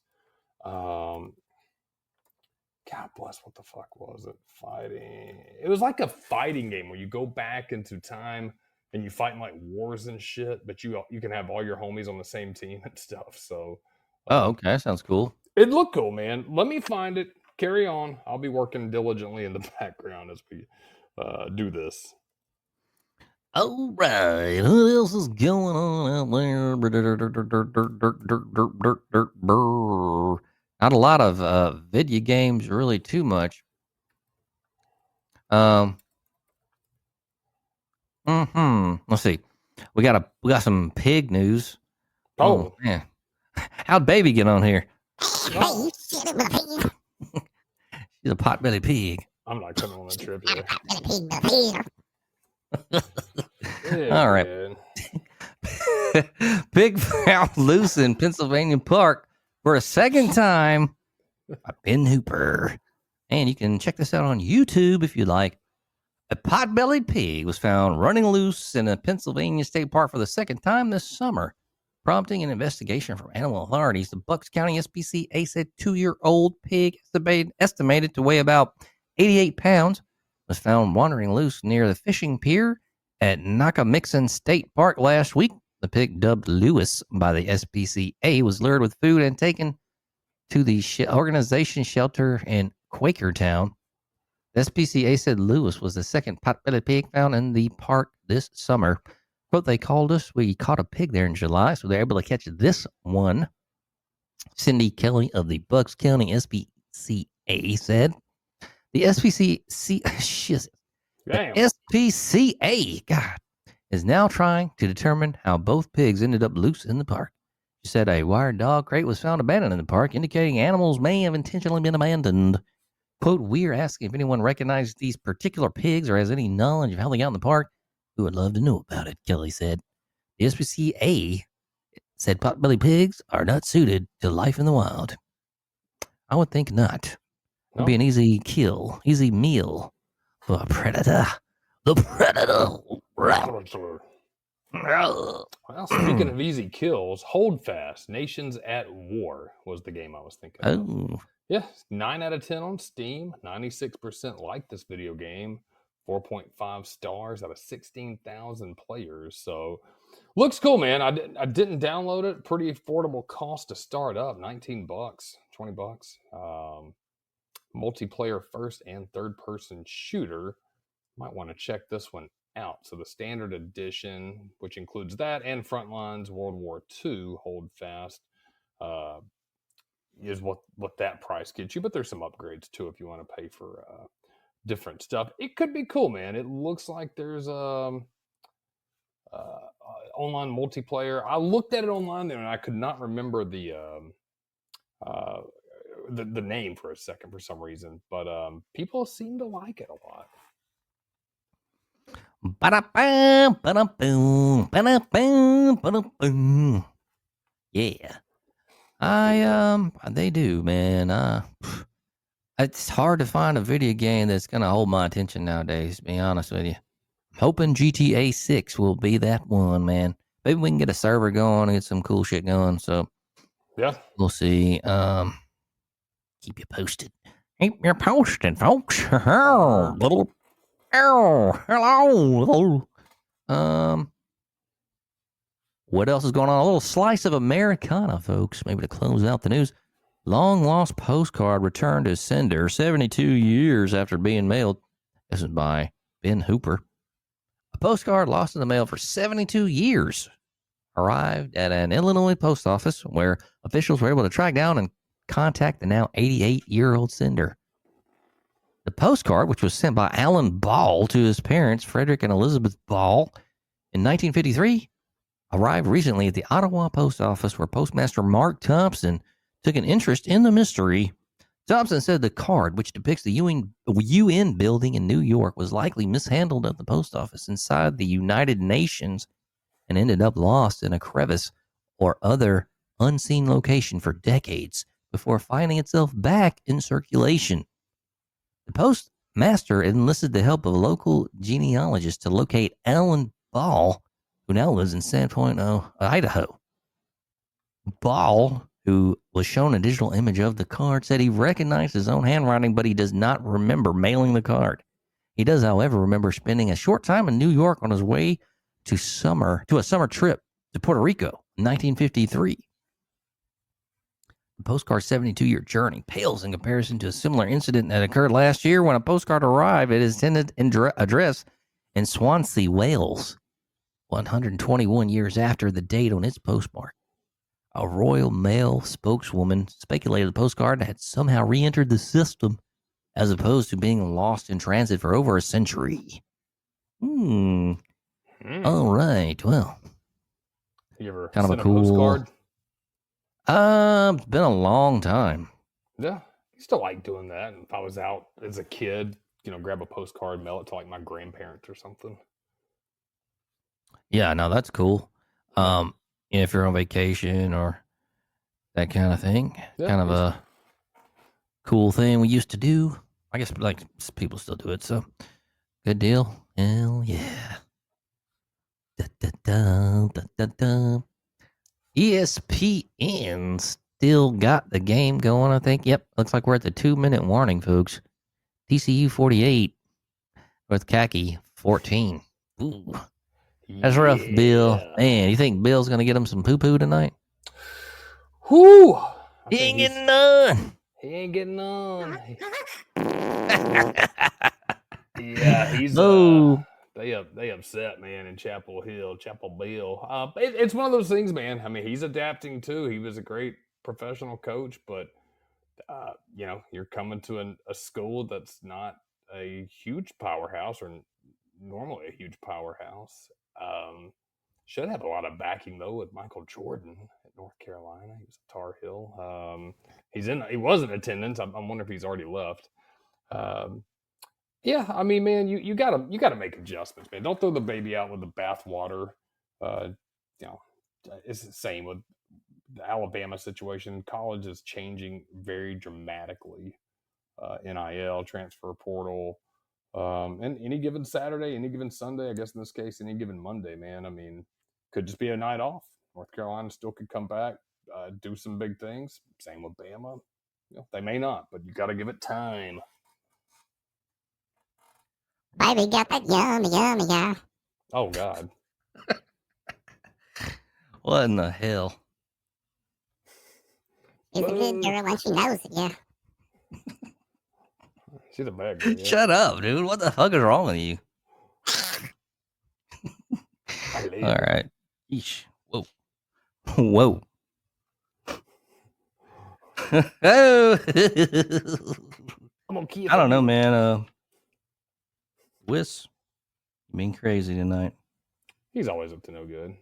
God bless, what the fuck was it? Fighting. It was like a fighting game where you go back into time and you fight in like wars and shit, but you can have all your homies on the same team and stuff. So, okay, that sounds cool. It looked cool, man. Let me find it. Carry on. I'll be working diligently in the background as we do this. All right, what else is going on out there? Not a lot of video games, really too much. Let's see. We got some pig news. Oh man, how'd Baby get on here? Hey, She's a potbelly pig. I'm not coming on that trip yet. All right. Pig found loose in Pennsylvania Park for a second time by Ben Hooper. And you can check this out on YouTube if you like. A pot-bellied pig was found running loose in a Pennsylvania state park for the second time this summer, prompting an investigation from animal authorities. The Bucks County SPCA said 2-year-old pig estimated to weigh about 88 pounds was found wandering loose near the fishing pier at Nakamixon State Park last week. The pig, dubbed Lewis by the SPCA, was lured with food and taken to the organization shelter in Quakertown. The SPCA said Lewis was the second pot-bellied pig found in the park this summer. Quote, they called us. We caught a pig there in July, so they're able to catch this one. Cindy Kelly of the Bucks County SPCA said. The SPCA, God, is now trying to determine how both pigs ended up loose in the park. She said a wired dog crate was found abandoned in the park, indicating animals may have intentionally been abandoned. Quote, we are asking if anyone recognizes these particular pigs or has any knowledge of how they got in the park. We would love to know about it, Kelly said. The SPCA said potbelly pigs are not suited to life in the wild. I would think not. It would be an easy kill, easy meal for a predator. The predator. Well, speaking of easy kills, Hold Fast, Nations at War was the game I was thinking of. Oh. Yeah, 9 out of 10 on Steam. 96% like this video game. 4.5 stars out of 16,000 players. So, looks cool, man. I didn't download it. Pretty affordable cost to start up. $19, $20. Multiplayer first and third person shooter. Might want to check this one out. So the standard edition, which includes that and Frontlines World War II Hold Fast, is what that price gets you. But there's some upgrades too if you want to pay for different stuff. It could be cool, man. It looks like there's online multiplayer. I looked at it online there and I could not remember the name for a second for some reason, but people seem to like it a lot. Yeah. They do, man. It's hard to find a video game that's gonna hold my attention nowadays, to be honest with you. I'm hoping GTA 6 will be that one, man. Maybe we can get a server going and get some cool shit going. So yeah, we'll see. Keep you posted. Keep you posted, folks. Hello. What else is going on? A little slice of Americana, folks. Maybe to close out the news. Long lost postcard returned to sender 72 years after being mailed. This is by Ben Hooper. A postcard lost in the mail for 72 years arrived at an Illinois post office where officials were able to track down and contact the now 88-year-old sender. The postcard, which was sent by Alan Ball to his parents, Frederick and Elizabeth Ball, in 1953, arrived recently at the Ottawa post office where Postmaster Mark Thompson took an interest in the mystery. Thompson said the card, which depicts the UN building in New York, was likely mishandled at the post office inside the United Nations and ended up lost in a crevice or other unseen location for decades before finding itself back in circulation. The postmaster enlisted the help of a local genealogist to locate Alan Ball, who now lives in Sandpoint, Idaho. Ball, who was shown a digital image of the card, said he recognized his own handwriting, but he does not remember mailing the card. He does, however, remember spending a short time in New York on his way to a summer trip to Puerto Rico in 1953. The postcard's 72-year journey pales in comparison to a similar incident that occurred last year when a postcard arrived at his intended address in Swansea, Wales, 121 years after the date on its postmark. A Royal Mail spokeswoman speculated the postcard had somehow re-entered the system as opposed to being lost in transit for over a century. All right. Well, You ever kind of sent a cool postcard? It's been a long time. Yeah, I used to like doing that. If I was out as a kid, grab a postcard, mail it to like my grandparents or something. Yeah, no, that's cool. If you're on vacation or that kind of thing, Yeah, kind of a cool thing we used to do. I guess like people still do it, so good deal. Hell yeah. ESPN still got the game going, I think. Yep, looks like we're at the 2-minute warning, folks. TCU 48 with Khaki 14. Ooh. That's rough, Bill. Man, you think Bill's going to get him some poo-poo tonight? Whoo! He ain't getting none. He ain't getting none. Yeah, he's they upset, man, in Chapel Bill. It's one of those things, man. I mean, he's adapting too. He was a great professional coach, but you're coming to a school that's not a huge powerhouse or normally a huge powerhouse. Should have a lot of backing though with Michael Jordan at North Carolina. He was a Tar Heel. He was in attendance. I wonder if he's already left. Yeah, I mean, man, you gotta make adjustments, man. Don't throw the baby out with the bathwater. It's the same with the Alabama situation. College is changing very dramatically. NIL, transfer portal, and any given Saturday, any given Sunday, I guess in this case, any given Monday, man. I mean, could just be a night off. North Carolina still could come back, do some big things. Same with Bama. They may not, but you got to give it time. Baby got that yummy. Oh, God. What in the hell? She's a good girl and she knows it, yeah. She's a bad girl. Yeah. Shut up, dude. What the fuck is wrong with you? All right. Eesh. Whoa. Whoa. Oh. I don't know, man. Wiss, you being crazy tonight. He's always up to no good.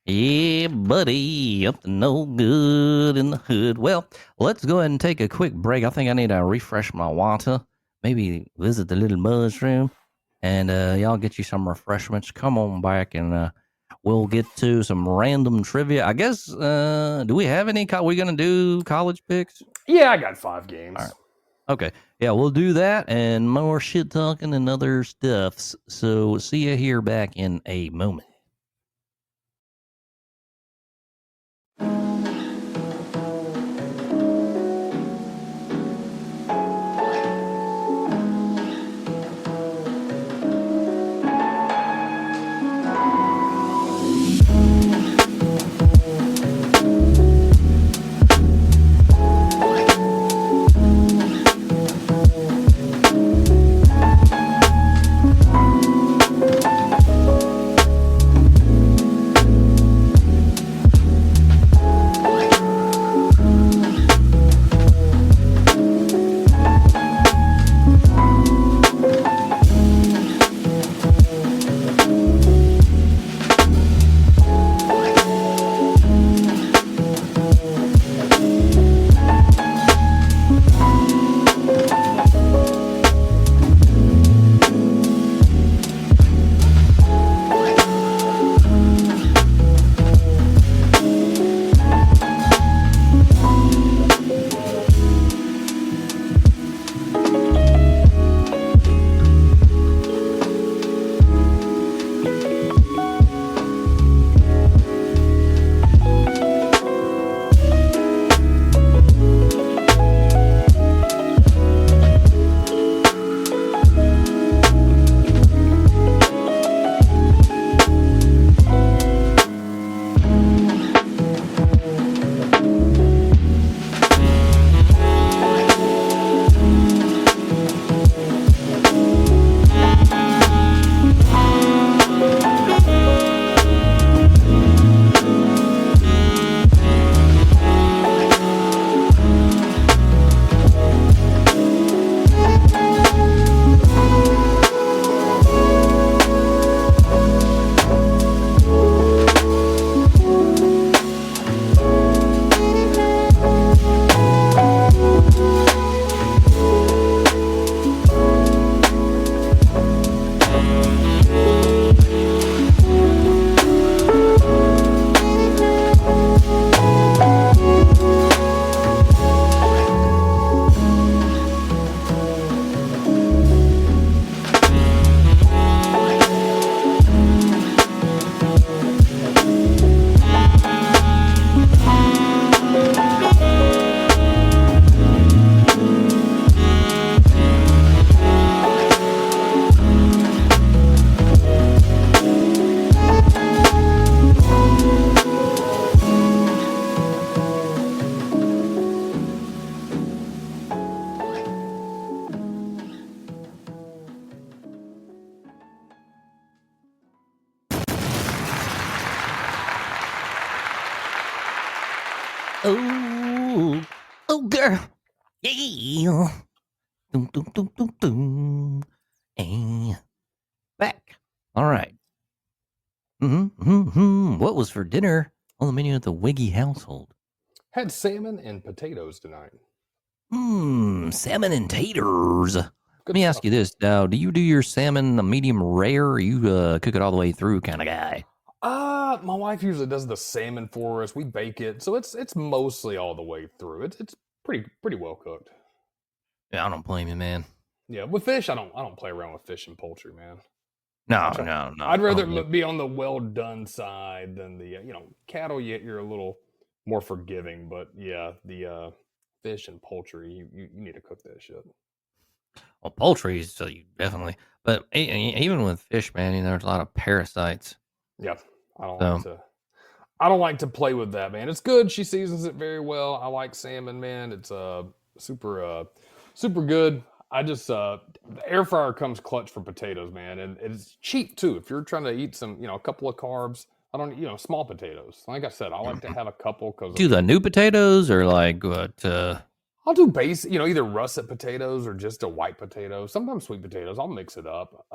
Yeah, buddy, up to no good in the hood. Well, let's go ahead and take a quick break. I think I need to refresh my water. Maybe visit the little mushroom, and y'all get you some refreshments. Come on back, and we'll get to some random trivia. I guess. Do we have any? We gonna do college picks? Yeah, I got 5 games. All right. Okay. Yeah, we'll do that and more shit talking and other stuffs. So see you here back in a moment. Oh, girl. Yeah. Dum, dum, dum, dum, dum. And back. All right. What was for dinner on the menu of the Wiggy household? Had salmon and potatoes tonight. Salmon and taters. Let Good me stuff. ask you this now. Do you do your salmon a medium rare, or you cook it all the way through kind of guy? My wife usually does the salmon for us. We bake it, so it's mostly all the way through. It's pretty well cooked. Yeah, I don't blame you, man. Yeah, with fish, I don't play around with fish and poultry, man. No, Try, no, no. I'd I rather don't blame be on the well done side than the cattle. You're a little more forgiving, but yeah, the fish and poultry, you need to cook that shit. Well, poultry, so you definitely. But even with fish, man, there's a lot of parasites. Yeah, I don't So like to. I don't like to play with that, man. It's good. She seasons it very well. I like salmon, man. It's super good. I just the air fryer comes clutch for potatoes, man, and it's cheap too. If you're trying to eat some, a couple of carbs, I don't, small potatoes. Like I said, I like to have a couple because do the new potatoes or like what? I'll do base, either russet potatoes or just a white potato. Sometimes sweet potatoes. I'll mix it up.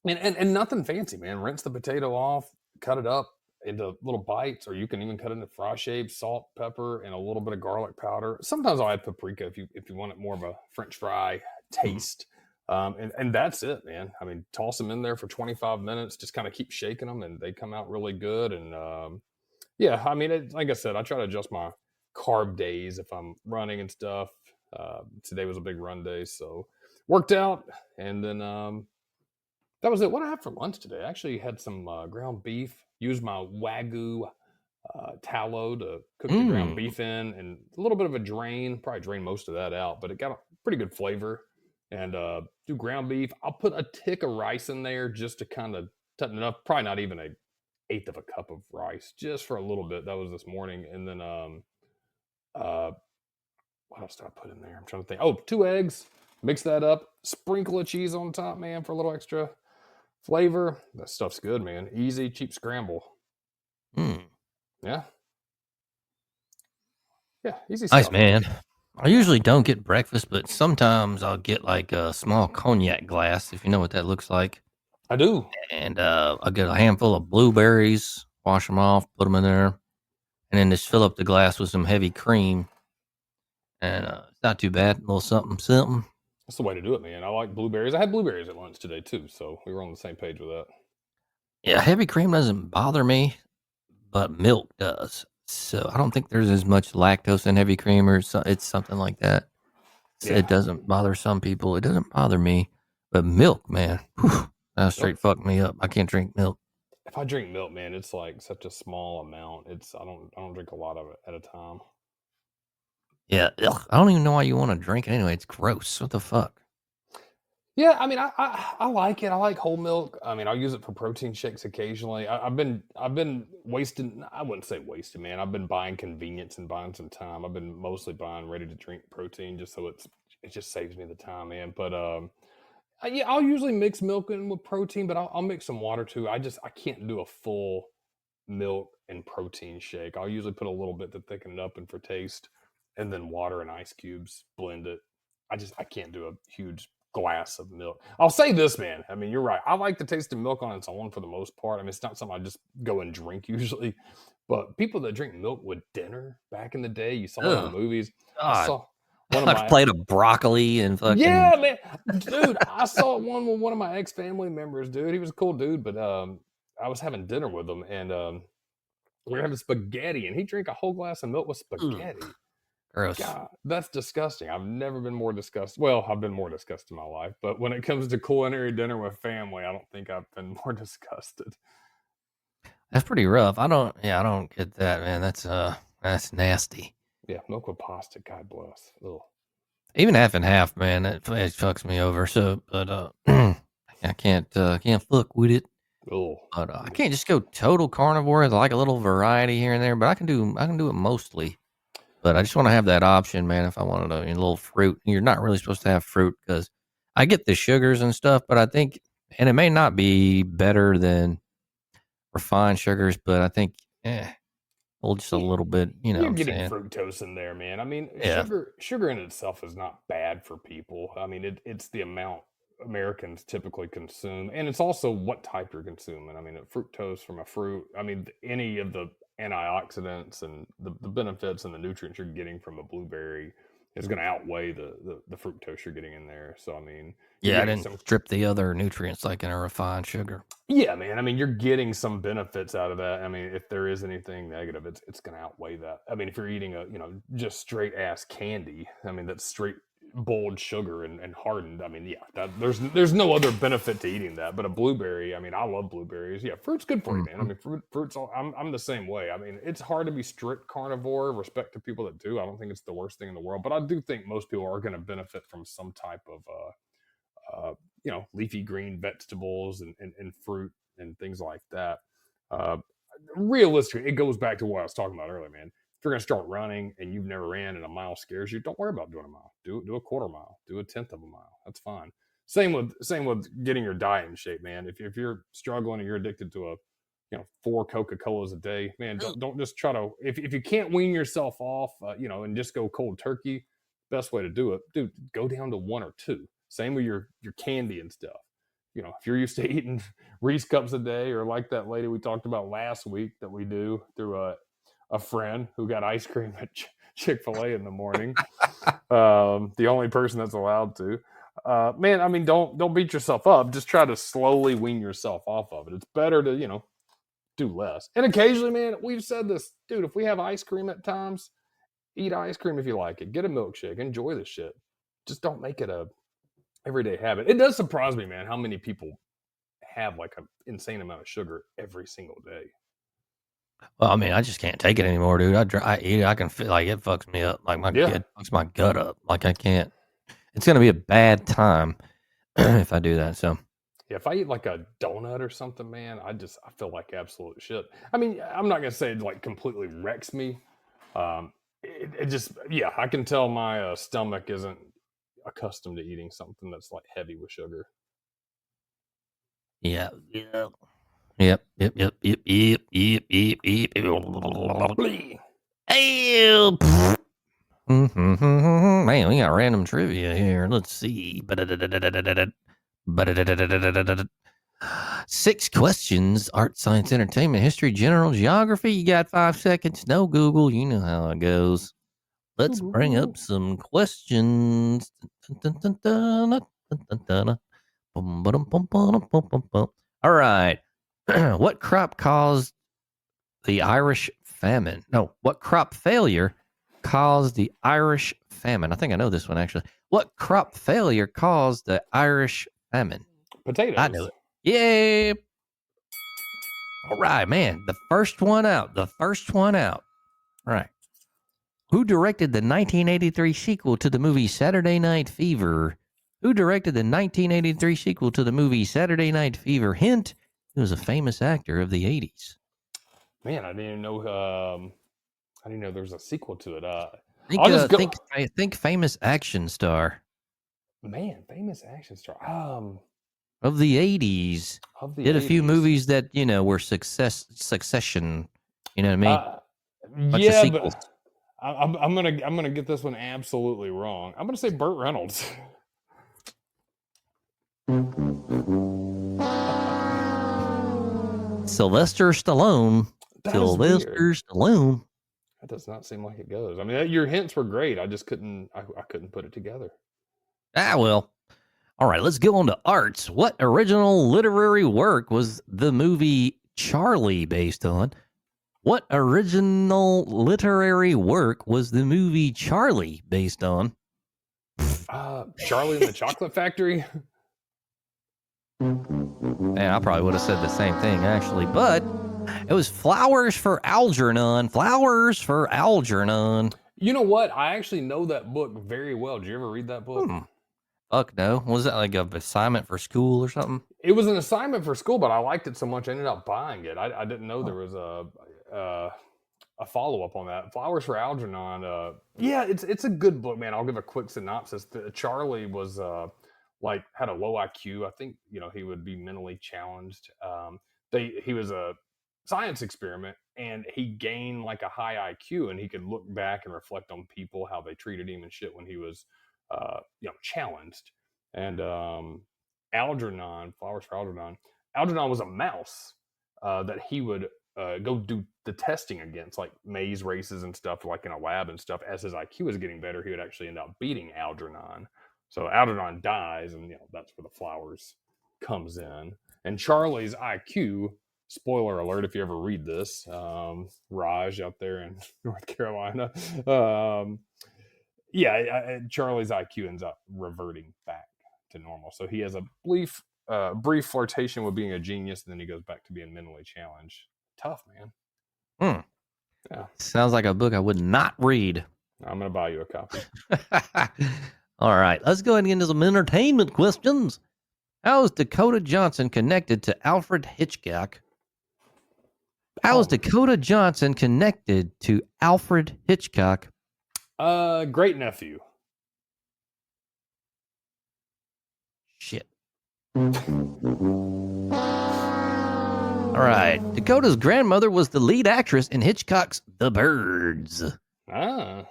And nothing fancy, man. Rinse the potato off, cut it up into little bites, or you can even cut it into fry shapes, salt, pepper, and a little bit of garlic powder. Sometimes I'll add paprika if you want it more of a French fry taste. And that's it, man. I mean, toss them in there for 25 minutes, just kind of keep shaking them, and they come out really good. And yeah, I mean, like I said, I try to adjust my carb days if I'm running and stuff. Today was a big run day, so worked out, and then that was it. What I had for lunch today, I actually had some ground beef. Used my Wagyu tallow to cook the ground beef in, and a little bit of a drain. Probably drain most of that out, but it got a pretty good flavor. And do ground beef. I'll put a tick of rice in there just to kind of tighten it up. Probably not even a eighth of a cup of rice, just for a little bit. That was this morning, and then what else did I put in there? I'm trying to think. Oh, 2 eggs. Mix that up. Sprinkle of cheese on top, man, for a little extra flavor. That stuff's good, man. Easy, cheap scramble. Yeah. Yeah, easy Nice, stuff. man. I usually don't get breakfast, but sometimes I'll get like a small cognac glass, if you know what that looks like. I do. And I'll get a handful of blueberries, wash them off, put them in there, and then just fill up the glass with some heavy cream. And it's not too bad. A little something, something. That's the way to do it, man. I like blueberries. I had blueberries at lunch today, too, so we were on the same page with that. Yeah, heavy cream doesn't bother me, but milk does. So I don't think there's as much lactose in heavy cream, or it's something like that. So Yeah. it doesn't bother some people. It doesn't bother me, but milk, man, that straight fucked me up. I can't drink milk. If I drink milk, man, it's like such a small amount. I don't drink a lot of it at a time. Yeah, ugh, I don't even know why you want to drink it anyway. It's gross. What the fuck? Yeah, I mean, I like it. I like whole milk. I mean, I'll use it for protein shakes occasionally. I've been wasting. I wouldn't say wasting, man. I've been buying convenience and buying some time. I've been mostly buying ready to drink protein just so it just saves me the time, man. But yeah, I'll usually mix milk in with protein, but I'll mix some water too. I can't do a full milk and protein shake. I'll usually put a little bit to thicken it up and for taste, and then water and ice cubes, blend it. I can't do a huge glass of milk. I'll say this, man. I mean, you're right. I like the taste of milk on its own for the most part. I mean, it's not something I just go and drink usually. But people that drink milk with dinner back in the day, you saw it in the movies. I God, saw one of a my plate of broccoli and fucking. yeah, man, dude. I saw one with one of my ex family members, dude. He was a cool dude, but I was having dinner with him, and we were having spaghetti, and he drank a whole glass of milk with spaghetti. Gross. God, that's disgusting. I've never been more disgusted. Well, I've been more disgusted in my life, but when it comes to culinary dinner with family, I don't think I've been more disgusted. That's pretty rough. I don't get that, man. That's nasty. Yeah, milk with pasta. God bless. Ugh. Even half and half, man, it fucks me over. So, but I can't fuck with it. Ugh. But I can't just go total carnivore. I like a little variety here and there, but I can do it mostly. But I just want to have that option, man. If I wanted a little fruit, you're not really supposed to have fruit because I get the sugars and stuff, but I think, and it may not be better than refined sugars, but I think, Well, just a little bit, you know You're what I'm getting saying? fructose in there, man. I mean, Yeah. sugar in itself is not bad for people. I mean, it's the amount Americans typically consume, and it's also what type you're consuming. I mean, fructose from a fruit. I mean, any of the antioxidants and the benefits and the nutrients you're getting from a blueberry is going to outweigh the fructose you're getting in there. So, I mean, you're Yeah, I getting didn't some. strip the other nutrients like in a refined sugar. Yeah, man. I mean, you're getting some benefits out of that. I mean, if there is anything negative, it's going to outweigh that. I mean, if you're eating just straight ass candy, I mean, that's straight boiled sugar and hardened. I mean, yeah, there's no other benefit to eating that. But a blueberry, I mean, I love blueberries. Yeah, fruit's good for you, man. I Mhm. mean, fruit's all. I'm the same way. I mean, it's hard to be strict carnivore. Respect to people that do. I don't think it's the worst thing in the world, but I do think most people are going to benefit from some type of leafy green vegetables and fruit and things like that. Uh, Realistically, it goes back to what I was talking about earlier, man. If you're going to start running and you've never ran and a mile scares you, don't worry about doing a mile. Do a quarter mile. Do a tenth of a mile. That's fine. Same with getting your diet in shape, man. If you're struggling and you're addicted to 4 Coca-Colas a day, man, don't just try to if you can't wean yourself off, and just go cold turkey. Best way to do it, dude, go down to 1 or 2. Same with your candy and stuff. If you're used to eating Reese cups a day, or like that lady we talked about last week that we do through a friend who got ice cream at Chick-fil-A in the morning, the only person that's allowed to. Man, I mean, don't beat yourself up. Just try to slowly wean yourself off of it. It's better to do less. And occasionally, man, we've said this, dude. If we have ice cream at times, eat ice cream if you like it. Get a milkshake. Enjoy the shit. Just don't make it a everyday habit. It does surprise me, man, how many people have like an insane amount of sugar every single day. Well, I mean, I just can't take it anymore, dude. I eat it. I can feel like it fucks me up. Like it fucks my gut up. Like I can't. It's gonna be a bad time if I do that. So Yeah, if I eat like a donut or something, man, I feel like absolute shit. I mean, I'm not gonna say it like completely wrecks me. It just, yeah, I can tell my stomach isn't accustomed to eating something that's like heavy with sugar. yeah, yeah. Yep. Ew. Man, we got random trivia here. Let's see. 6 questions: art, science, entertainment, history, general geography. You got 5 seconds. No Google. You know how it goes. Let's bring up some questions. All right. What crop caused the Irish famine? No, what crop failure caused the Irish famine? I think I know this one actually. What crop failure caused the Irish famine? I knew Potatoes. it. Yay. All right, man. The first one out. All right. Who directed the 1983 sequel to the movie Saturday Night Fever? Who directed the 1983 sequel to the movie Saturday Night Fever? Hint, he was a famous actor of the 80s. Man, I didn't even know. I didn't know there was a sequel to it. Think, I'll just go. think famous action star Man, famous action star. of the 80s. Of the Did a few 80s. movies that, were succession. You know what I mean? Bunch of Yeah, sequels. but I'm gonna get this one absolutely wrong. I'm gonna say Burt Reynolds. Sylvester Stallone. That is Sylvester weird. Stallone. That does not seem like it goes. I mean, your hints were great. I just couldn't. I couldn't put it together. Ah, well. All right, let's go on to arts. What original literary work was the movie Charlie based on? What original literary work was the movie Charlie based on? Charlie and the Chocolate Factory. Man, I probably would have said the same thing actually, but it was Flowers for Algernon. Flowers for Algernon. You know what? I actually know that book very well. Did you ever read that book? Fuck no. Was that like a assignment for school or something? It was an assignment for school, but I liked it so much I ended up buying it. I didn't know there was a follow up on that. Flowers for Algernon. Yeah, it's a good book, man. I'll give a quick synopsis. Charlie was had a low IQ. I think he would be mentally challenged. He was science experiment, and he gained like a high IQ, and he could look back and reflect on people, how they treated him and shit when he was, challenged. And Algernon, flowers for Algernon. Algernon was a mouse that he would go do the testing against, like maze races and stuff, like in a lab and stuff. As his IQ was getting better, he would actually end up beating Algernon. So Algernon dies, and that's where the flowers comes in. And Charlie's IQ, spoiler alert if you ever read this, Raj out there in North Carolina, Charlie's IQ ends up reverting back to normal. So he has a brief flirtation with being a genius, and then he goes back to being mentally challenged. Tough, man. Yeah. Sounds like a book I would not read. I'm going to buy you a copy. All right, let's go ahead and get into some entertainment questions. How is Dakota Johnson connected to Alfred Hitchcock? How is Dakota Johnson connected to Alfred Hitchcock? Great nephew. Shit. All right. Dakota's grandmother was the lead actress in Hitchcock's The Birds. Ah.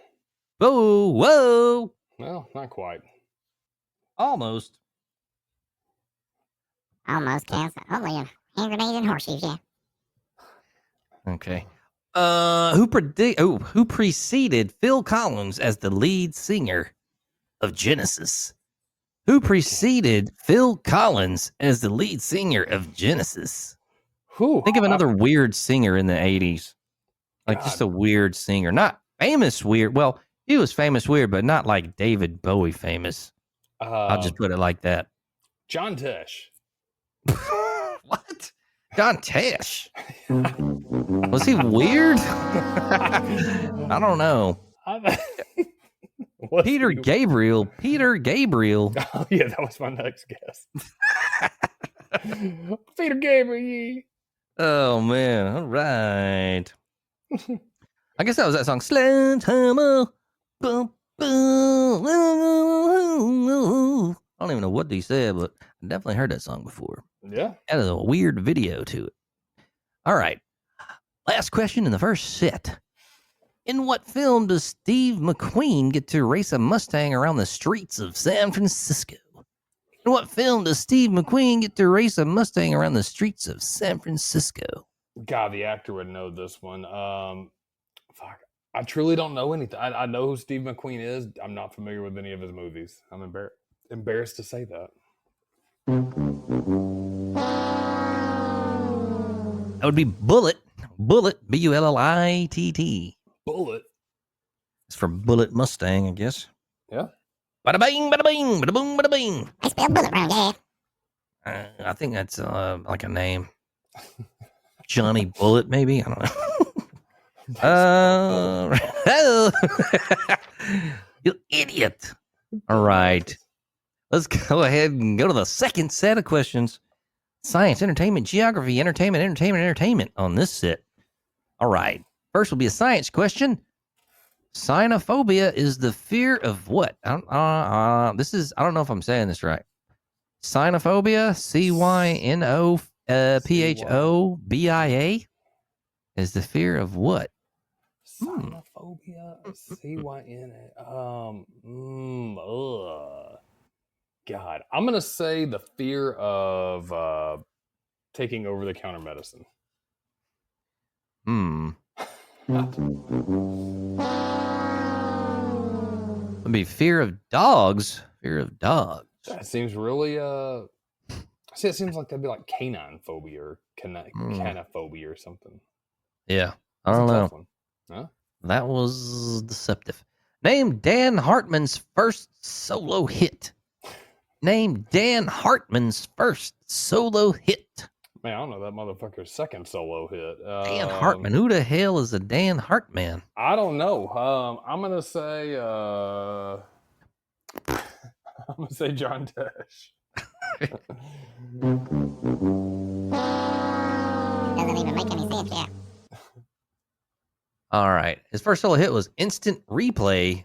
Whoa. Well, not quite. Almost. Almost counts. Only a hand grenade and horseshoes, yeah. Okay. Who preceded Phil Collins as the lead singer of Genesis? Who preceded Phil Collins as the lead singer of Genesis? Think of another weird singer in the 80s. Like just a weird singer. Not famous weird. Well, he was famous weird, but not like David Bowie famous. I'll just put it like that. John Tesh. What? John Tesh? Was he weird? I don't know. Peter Gabriel. Oh, yeah, that was my next guess. Peter Gabriel. Oh, man. All right. I guess that was that song. Sledgehammer. Boom, boom. I don't even know what he said, but I definitely heard that song before. Yeah. That is a weird video to it. All right. Last question in the first set. In what film does Steve McQueen get to race a Mustang around the streets of San Francisco? In what film does Steve McQueen get to race a Mustang around the streets of San Francisco? God, the actor would know this one. Fuck. I truly don't know anything. I know who Steve McQueen is. I'm not familiar with any of his movies. I'm embarrassed to say that. That would be Bullet. Bullet, Bullitt. Bullet. It's for Bullet Mustang, I guess. Yeah. Bada bing, bada bing, bada boom, bada bing. I spell bullet wrong, yeah. I think that's like a name. Johnny Bullet, maybe? I don't know. You idiot. All right. Let's go ahead and go to the second set of questions. Science, entertainment, geography, entertainment on this set. All right. First will be a science question. Cynophobia is the fear of what? I don't know if I'm saying this right. Cynophobia, Cynophobia, is the fear of what? Cynophobia, Cyna. God, I'm gonna say the fear of taking over the counter medicine. Would be fear of dogs. That seems really see, it seems like that'd be like canine phobia or canophobia or something. Yeah, I don't know. One. Huh? That was deceptive. Name Dan Hartman's first solo hit. Man, I don't know that motherfucker's second solo hit. Dan Hartman. Who the hell is a Dan Hartman? I don't know. I'm gonna say John Tesh. Doesn't even make any sense, yeah. All right. His first solo hit was Instant Replay.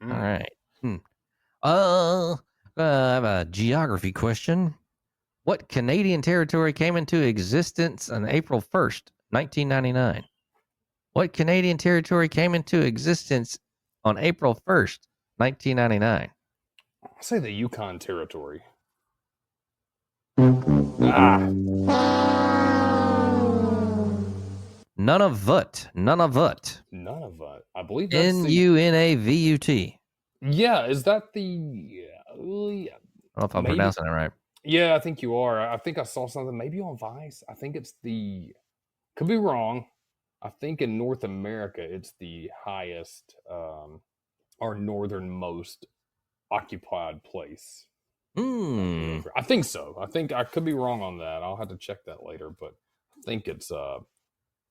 All right. I have a geography question. What Canadian territory came into existence on April 1st, 1999? What Canadian territory came into existence on April 1st, 1999? I'll say the Yukon Territory. Ah, Nunavut. Nunavut. none of it. I believe that's the. Nunavut. Yeah, is that the? I don't know if I'm Maybe. pronouncing it right. Yeah, I think you are. I think I saw something maybe on Vice. I think it's the. Could be wrong. I think in North America it's the highest or northernmost occupied place. Hmm. I think so. I think I could be wrong on that. I'll have to check that later, but I think it's the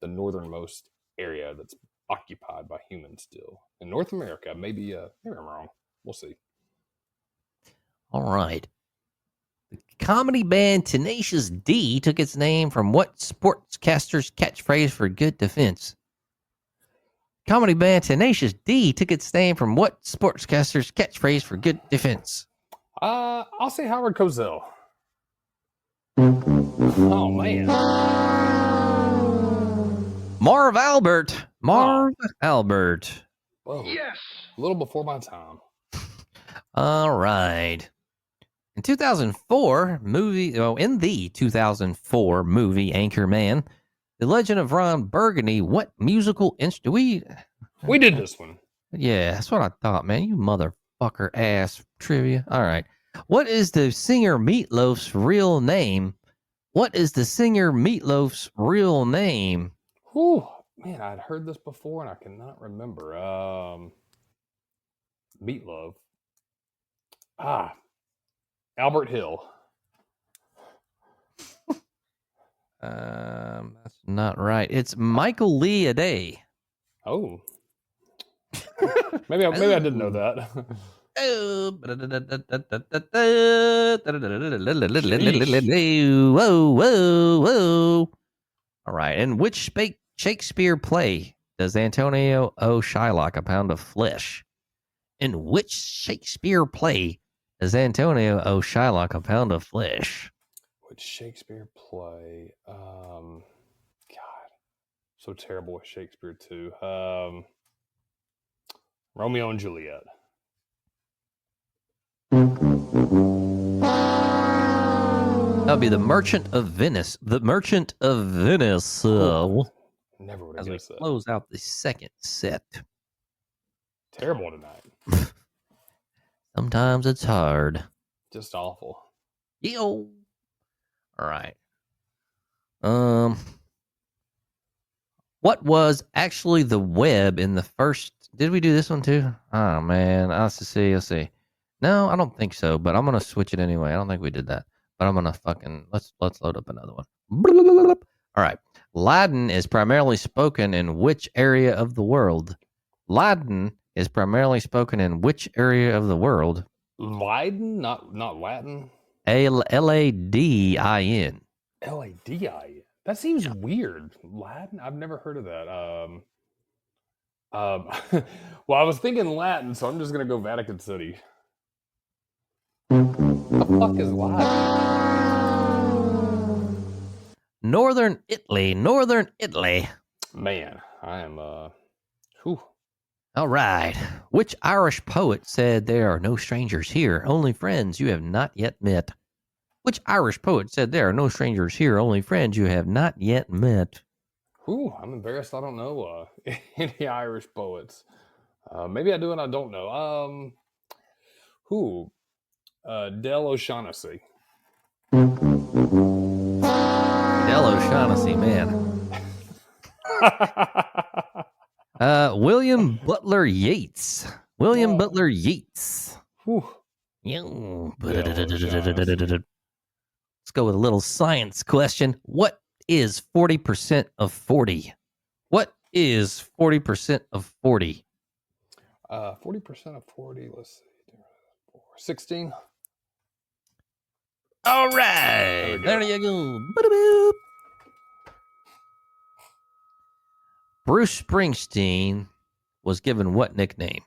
northernmost area that's occupied by humans still in North America. Maybe maybe I'm wrong. We'll see. All right. The comedy band Tenacious D took its name from what sportscaster's catchphrase for good defense? Comedy band Tenacious D took its name from what sportscaster's catchphrase for good defense? I'll say Howard Cosell. Oh man. Marv Albert. Marv Albert. Whoa. Yes. A little before my time. All right. In the 2004 movie Anchorman, The Legend of Ron Burgundy, what musical instrument? We did this one. Yeah, that's what I thought, man. You motherfucker ass trivia. All right. What is the singer Meatloaf's real name? What is the singer Meatloaf's real name? Whew. Man, I'd heard this before and I cannot remember. Meatloaf. Albert Hill. That's not right. It's Michael Lee Aday. Oh. maybe I didn't know that. Whoa. All right. In which Shakespeare play does Antonio owe Shylock a pound of flesh? In which Shakespeare play does Antonio owe Shylock a pound of flesh? Which Shakespeare play? God, so terrible with Shakespeare too. Romeo and Juliet. That'll be The Merchant of Venice. The Merchant of Venice. Never would have As we guessed that. close out the second set. Terrible tonight. Sometimes it's hard. Just awful. Yo. All right. What was actually the web in the first? Did we do this one too? Oh man, let's see. No, I don't think so. But I'm gonna switch it anyway. I don't think we did that. But I'm gonna fucking let's load up another one. All right. Latin is primarily spoken in which area of the world? Latin is primarily spoken in which area of the world? Leiden, not Latin. Ladin. Ladin. That seems weird. Latin. I've never heard of that. Well, I was thinking Latin, so I'm just gonna go Vatican City. The fuck is Latin? Northern Italy. Man, I am whew. All right. Which Irish poet said there are no strangers here, only friends you have not yet met? Which Irish poet said there are no strangers here, only friends you have not yet met? Whew, I'm embarrassed. I don't know any Irish poets. Maybe I do and I don't know. Del O'Shaughnessy. Del O'Shaughnessy, man. William Butler Yeats. Butler Yeats. Whew. Let's go with a little science question. What is 40% of 40? What is 40% of 40? 40% of 40, let's see. 16. All right. There you go. Ba-da-boop. Bruce Springsteen was given what nickname?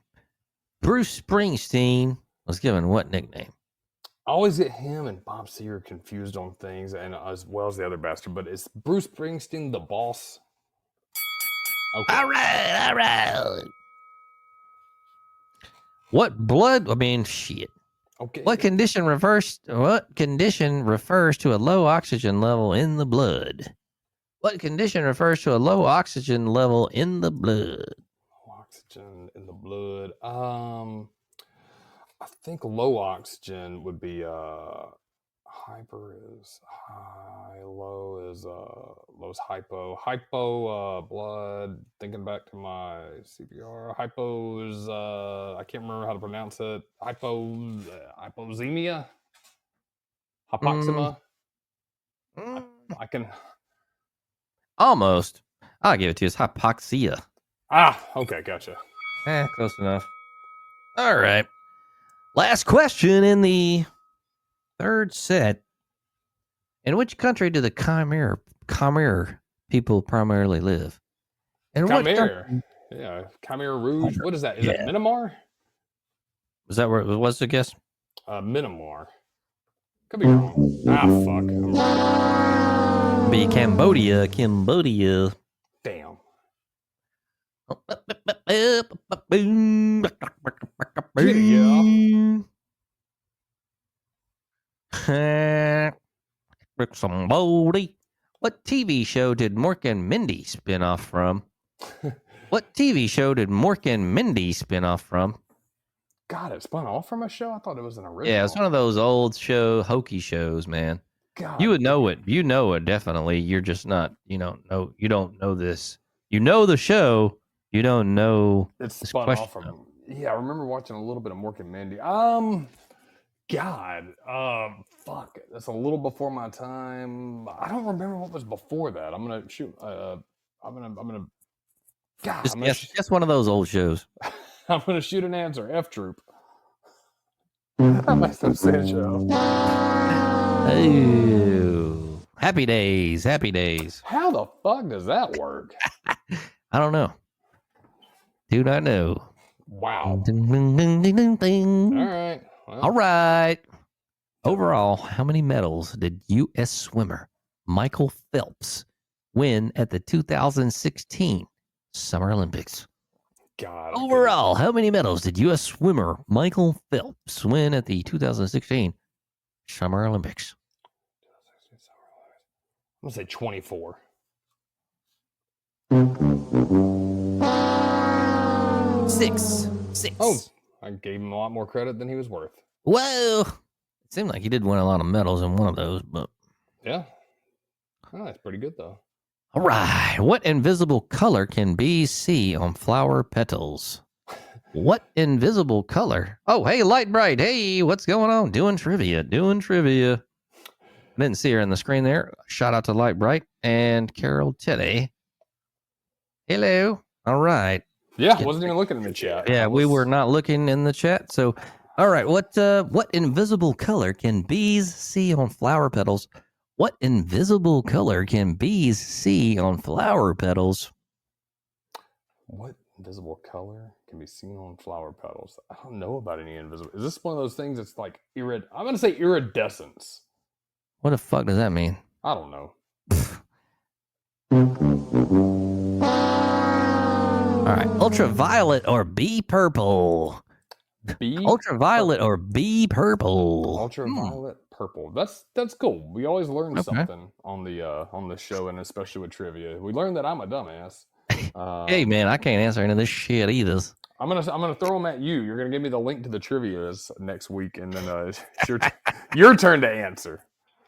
I always get him and Bob Seger confused on things, and as well as the other bastard. But is Bruce Springsteen the boss? Okay. All right. What shit. Okay. What condition refers to a low oxygen level in the blood? What condition refers to a low oxygen level in the blood? Oxygen in the blood. I think low oxygen would be hyper is high, low is low's hypo blood. Thinking back to my CPR, hypo is I can't remember how to pronounce it. Hypoxemia, hypoxema. I can Almost. I'll give it to you. It's hypoxia. okay, gotcha. Close enough. All right. Last question in the third set. In which country do the Khmer people primarily live? And Khmer. Yeah, Khmer Rouge. What is that? Is that Myanmar? Was that where it was? The guess? Myanmar. Could be wrong. Fuck. I'm wrong. Be Cambodia. Damn. Somebody. What TV show did Mork and Mindy spin off from? What TV show did Mork and Mindy spin off from? God, it spun off from a show? I thought it was an original. Yeah, it's one of those old hokey shows, man. God, you would know it. You know it, definitely. You're just not, you don't know this. You know the show. You don't know. It's spun off from. Yeah, I remember watching a little bit of Mork and Mindy. Fuck. That's a little before my time. I don't remember what was before that. I'm gonna shoot. I'm gonna. God, guess one of those old shows. I'm gonna shoot an answer. F Troop. That makes no sense, Joe. Oh, happy days. How the fuck does that work? I don't know. Do not know. Wow. Ding, ding, ding, ding, ding, ding. All right. Well. All right. Overall, how many medals did U.S. swimmer Michael Phelps win at the 2016 Summer Olympics? God. Overall, how many medals did U.S. swimmer Michael Phelps win at the 2016 Summer Olympics? I'm going to say 24. Six. Oh, I gave him a lot more credit than he was worth. Well, it seemed like he did win a lot of medals in one of those, but... Yeah. Oh, that's pretty good, though. All right. What invisible color can bees see on flower petals? What invisible color? Oh, hey, Light Bright. Hey, what's going on? Doing trivia. I didn't see her on the screen there. Shout out to Light Bright and Carol Teddy. Hello. All right. Yeah, wasn't even looking in the chat. Yeah, we were not looking in the chat. So, all right. What invisible color can bees see on flower petals? What invisible color can bees see on flower petals? What invisible color can be seen on flower petals? I don't know about any invisible. Is this one of those things that's like I'm going to say iridescence. What the fuck does that mean? I don't know. All right. Ultraviolet or bee purple? Ultraviolet or bee purple? Ultraviolet purple. That's cool. We always learn something on the show, and especially with trivia. We learned that I'm a dumbass. Hey man, I can't answer any of this shit either. I'm gonna throw them at you. You're gonna give me the link to the trivias next week, and then it's your turn to answer.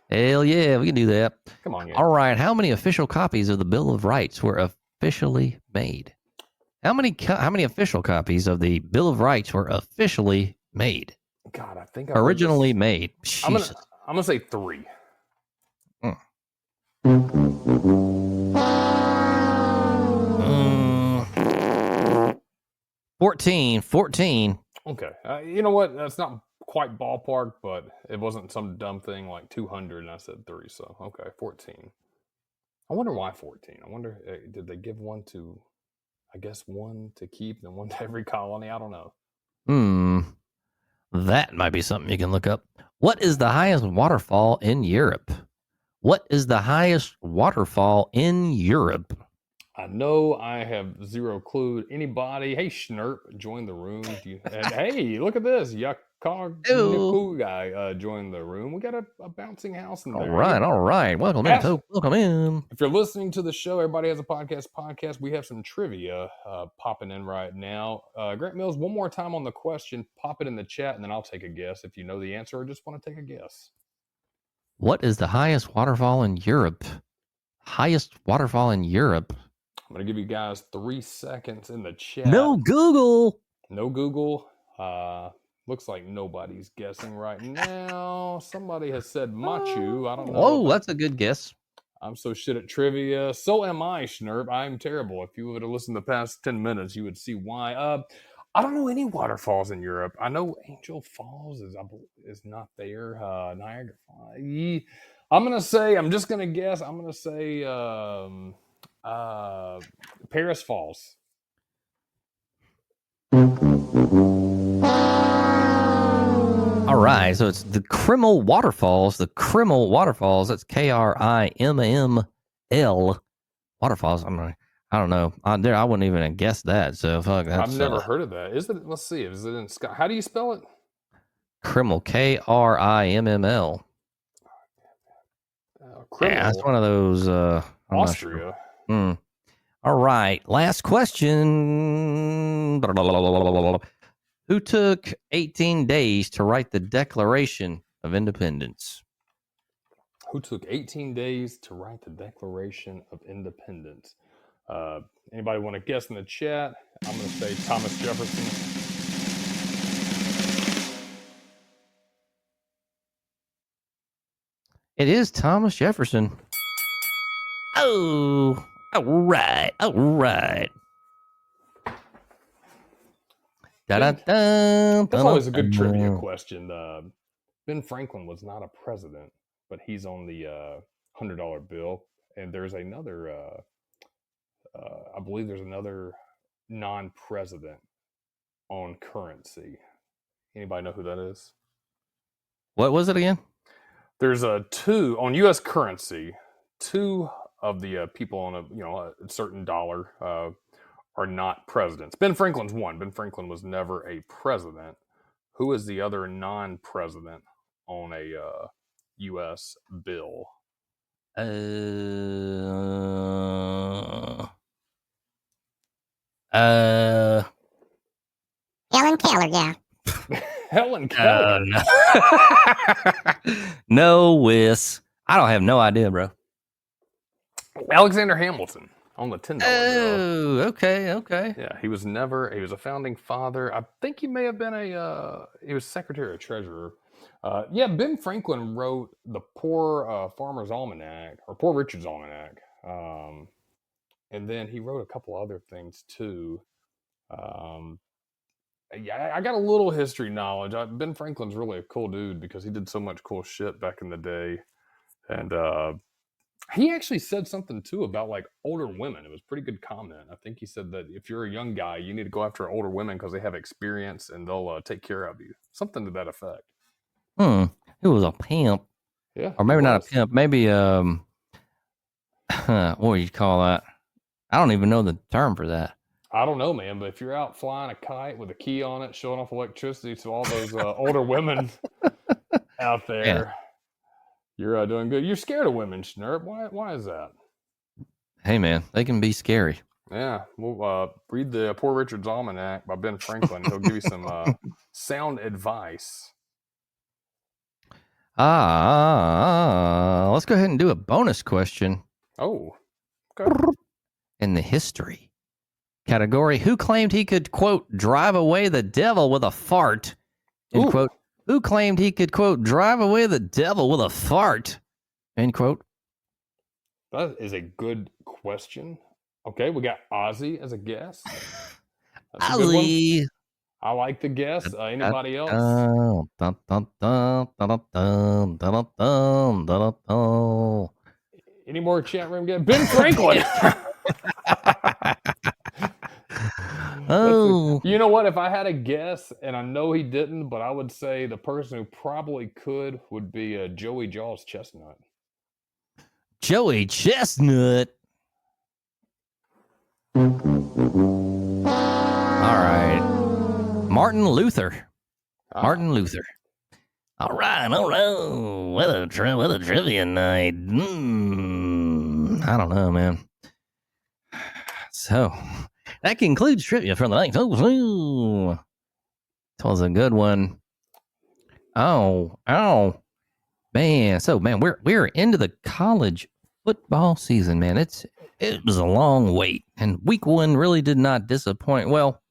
Hell yeah, we can do that. Come on, All right. How many official copies of the Bill of Rights were officially made? How many official copies of the Bill of Rights were officially made? God, I think originally made. I'm gonna say 3. 14. Okay. You know what? That's not quite ballpark, but it wasn't some dumb thing like 200, and I said 3. So okay, 14. I wonder why 14. I wonder did they give one to? I guess one to keep and one to every colony. I don't know. That might be something you can look up. What is the highest waterfall in Europe? What is the highest waterfall in Europe? I know I have zero clue. Anybody? Hey, Schnurp, join the room. And hey, look at this. Ew. Yakog guy joined the room. We got a bouncing house in All there. right, all right. Welcome in, Ask- folks. Welcome in. If you're listening to the show, everybody has a podcast. We have some trivia popping in right now. Grant Mills, one more time on the question. Pop it in the chat, and then I'll take a guess if you know the answer or just want to take a guess. What is the highest waterfall in Europe? Highest waterfall in Europe? I'm going to give you guys 3 seconds in the chat. No Google. No Google. Looks like nobody's guessing right now. Somebody has said Machu. I don't know. Oh, that's a good guess. I'm so shit at trivia. So am I, Schnurp. I'm terrible. If you would have listened the past 10 minutes, you would see why. I don't know any waterfalls in Europe. I know Angel Falls is not there. Niagara Falls. I'm just gonna guess. I'm gonna say Paris Falls. All right, so it's the Krimmel Waterfalls. The Krimmel Waterfalls. That's Krimml Waterfalls. I don't know. I wouldn't even have guessed that. So fuck. I've never heard of that. Is it? Let's see. Is it in Scott? How do you spell it? Krimmel. Krimml. Yeah, that's one of those. Austria. All right, last question. Who took 18 days to write the Declaration of Independence? Who took 18 days to write the Declaration of Independence? Anybody want to guess in the chat? I'm going to say Thomas Jefferson. It is Thomas Jefferson. Oh, all right, all right. That's always a good trivia question. Ben Franklin was not a president, but he's on the $100 bill. And there's another, I believe there's another non-president on currency. Anybody know who that is? What was it again? There's two on U.S. currency. Two of the people on a certain dollar are not presidents. Ben Franklin's one. Ben Franklin was never a president. Who is the other non-president on a U.S. bill? Helen Keller, yeah. Helen Keller. No. No, Wiss. I don't have no idea, bro. Alexander Hamilton on the $10 bill. Oh, okay. Yeah, he was a founding father. I think he may have been he was Secretary of Treasurer. Ben Franklin wrote the Poor Farmer's Almanac, or Poor Richard's Almanac. And then he wrote a couple other things too. I got a little history knowledge. Ben Franklin's really a cool dude because he did so much cool shit back in the day. And he actually said something too about like older women. It was a pretty good comment. I think he said that if you're a young guy, you need to go after older women because they have experience and they'll take care of you. Something to that effect. He was a pimp. Yeah. Or maybe not a pimp. Maybe what would you call that? I don't even know the term for that. I don't know, man, but if you're out flying a kite with a key on it, showing off electricity to all those older women out there, yeah. You're doing good. You're scared of women, Schnurp. Why is that? Hey, man, they can be scary. Yeah. We'll read the Poor Richard's Almanac by Ben Franklin. He'll give you some sound advice. Let's go ahead and do a bonus question. Oh, okay. In the history category, who claimed he could, quote, drive away the devil with a fart, end quote? Who claimed he could, quote, drive away the devil with a fart, end quote? That is a good question. Okay, we got Ozzy as a guest. Ozzy. I like the guess. Anybody else? Any more chat room guests? Ben Franklin. Oh, You know what? If I had a guess, and I know he didn't, but I would say the person who probably could would be Joey Jaws Chestnut. Joey Chestnut. All right. Martin Luther. Martin Luther. All right. What a trivia night. I don't know, man. So that concludes trivia for the night. Oh, that was a good one. Oh, man. So, man, we're into the college football season, man. It was a long wait, and week 1 really did not disappoint. Well,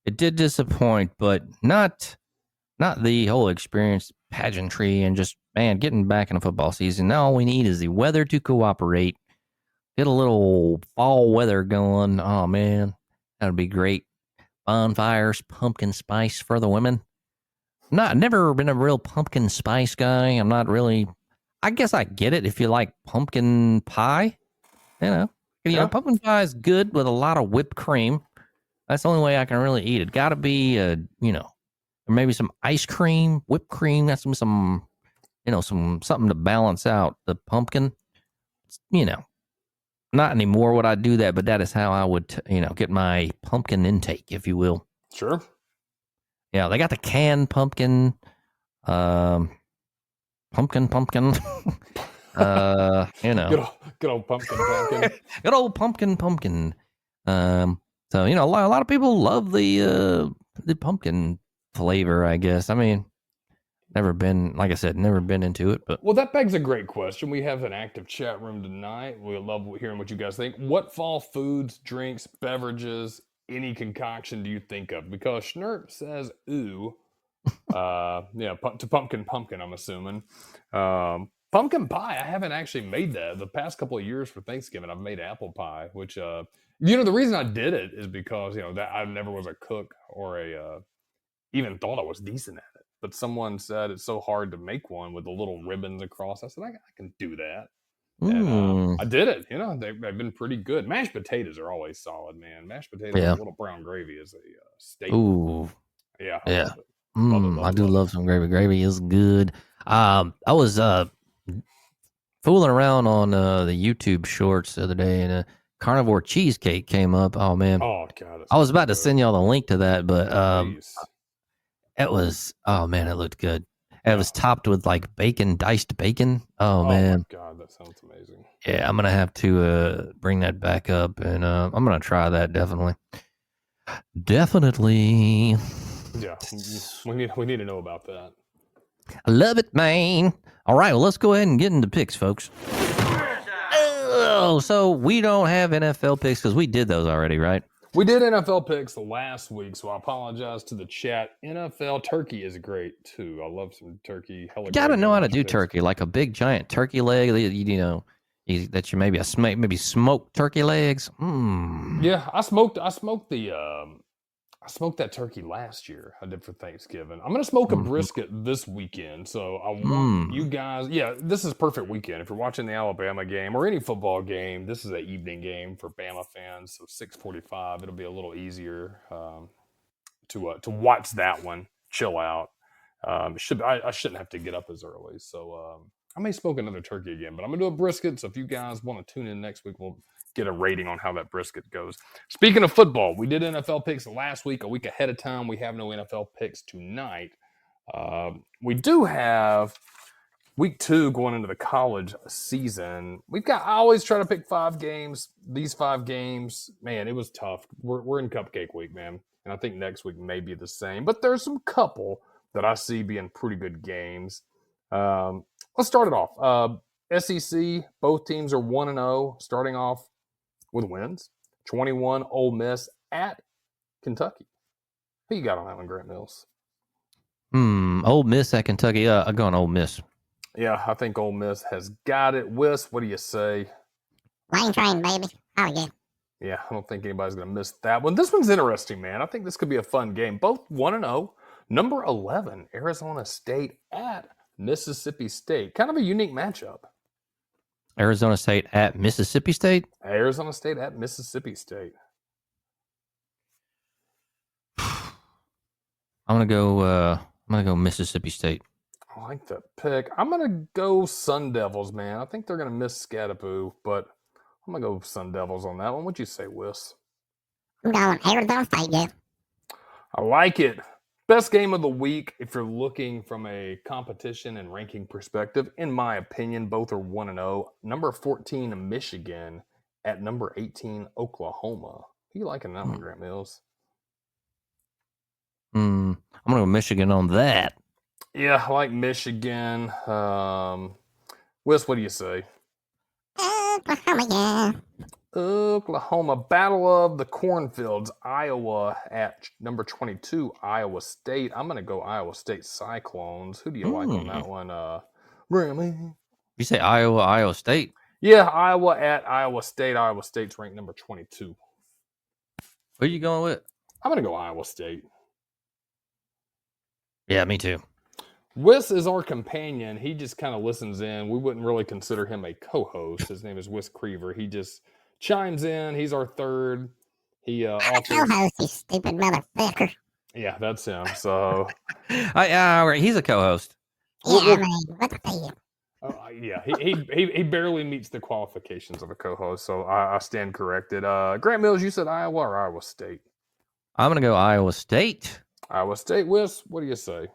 it did disappoint, but not the whole experience, pageantry, and just, man, getting back in a football season. Now all we need is the weather to cooperate. Get a little fall weather going. Oh, man, that would be great. Bonfires, pumpkin spice for the women. Never been a real pumpkin spice guy. I'm not really. I guess I get it if you like pumpkin pie. Pumpkin pie is good with a lot of whipped cream. That's the only way I can really eat it. Got to be, maybe some ice cream, whipped cream. That's some something to balance out the pumpkin. Not anymore would I do that, but that is how I would, get my pumpkin intake, if you will. Sure. Yeah, they got the canned pumpkin, pumpkin. Good old pumpkin. Good old pumpkin. So a lot of people love the pumpkin flavor, I guess. I mean, never been into it, but Well, that begs a great question. We have an active chat room tonight. We love hearing what you guys think. What fall foods, drinks, beverages, any concoction do you think of? Because Schnurp says ooh. To pumpkin, I'm assuming. Pumpkin pie, I haven't actually made that. The past couple of years for Thanksgiving, I've made apple pie, which, the reason I did it is because, that I never was a cook or even thought I was decent at it. But someone said it's so hard to make one with the little ribbons across. I said, I can do that. And I did it. They've been pretty good. Mashed potatoes are always solid, man. Mashed potatoes with a little brown gravy is a staple. Ooh. Yeah. Yeah. Love it. Love I do love some gravy. Gravy is good. I was fooling around on the YouTube shorts the other day, and a carnivore cheesecake came up. Oh, man. Oh, God. I was about to send y'all the link to that, but it looked good. It was topped with like diced bacon. Oh, man. My God, that sounds amazing. Yeah, I'm going to have to bring that back up, and I'm going to try that definitely. Definitely. Yeah, we need to know about that. I love it, man. All right, well, let's go ahead and get into picks, folks. Oh, so we don't have NFL picks because we did those already, right? We did NFL picks last week, so I apologize to the chat. NFL turkey is great, too. I love some turkey. You got to know how to do turkey, like a big, giant turkey leg, that you maybe smoked turkey legs. Yeah, I smoked that turkey last year. I did for Thanksgiving. I'm going to smoke a brisket this weekend. So I want you guys. Yeah, this is perfect weekend. If you're watching the Alabama game or any football game, this is an evening game for Bama fans. So 6:45, it'll be a little easier to watch that one. Chill out. I shouldn't have to get up as early. So I may smoke another turkey again, but I'm going to do a brisket. So if you guys want to tune in next week, we'll get a rating on how that brisket goes. Speaking of football, we did NFL picks last week, a week ahead of time. We have no NFL picks tonight. We do have week 2 going into the college season. I always try to pick 5 games. These 5 games, man, it was tough. We're in cupcake week, man. And I think next week may be the same. But there's some couple that I see being pretty good games. Let's start it off. SEC, both teams are 1-0, starting off with wins. 21 Ole Miss at Kentucky. Who you got on that one, Grant Mills? Ole Miss at Kentucky. I'm going Ole Miss. Yeah, I think Ole Miss has got it. Wiss, what do you say? Rain train, baby. Oh, yeah. Yeah, I don't think anybody's going to miss that one. This one's interesting, man. I think this could be a fun game. Both 1-0. Number 11, Arizona State at Mississippi State. Kind of a unique matchup. Arizona State at Mississippi State? Arizona State at Mississippi State. I'm gonna go Mississippi State. I like that pick. I'm gonna go Sun Devils, man. I think they're gonna miss Scadaboo, but I'm gonna go Sun Devils on that one. What'd you say, Wiss? I'm going Arizona State, yeah. I like it. Best game of the week, if you're looking from a competition and ranking perspective, in my opinion, both are 1-0. Number 14, Michigan, at number 18, Oklahoma. Who you liking that one, Grant Mills? I'm gonna go Michigan on that. Yeah, I like Michigan. Wiss, what do you say? Oklahoma, yeah. Oklahoma, Battle of the Cornfields, Iowa at number 22, Iowa State. I'm going to go Iowa State Cyclones. Who do you like on that one, Grammy? You say Iowa State? Yeah, Iowa at Iowa State. Iowa State's ranked number 22. Who are you going with? I'm going to go Iowa State. Yeah, me too. Wiss is our companion. He just kind of listens in. We wouldn't really consider him a co-host. His name is Wiss Creever. He just chimes in. He's our third. He I'm a offers. co-host, you stupid motherfucker. Yeah, that's him. So He's a co-host. Yeah, I mean, what the hell? yeah, he barely meets the qualifications of a co-host. So I stand corrected. Grant Mills, you said Iowa or Iowa State? I'm gonna go Iowa State. Iowa State. Wiss, what do you say?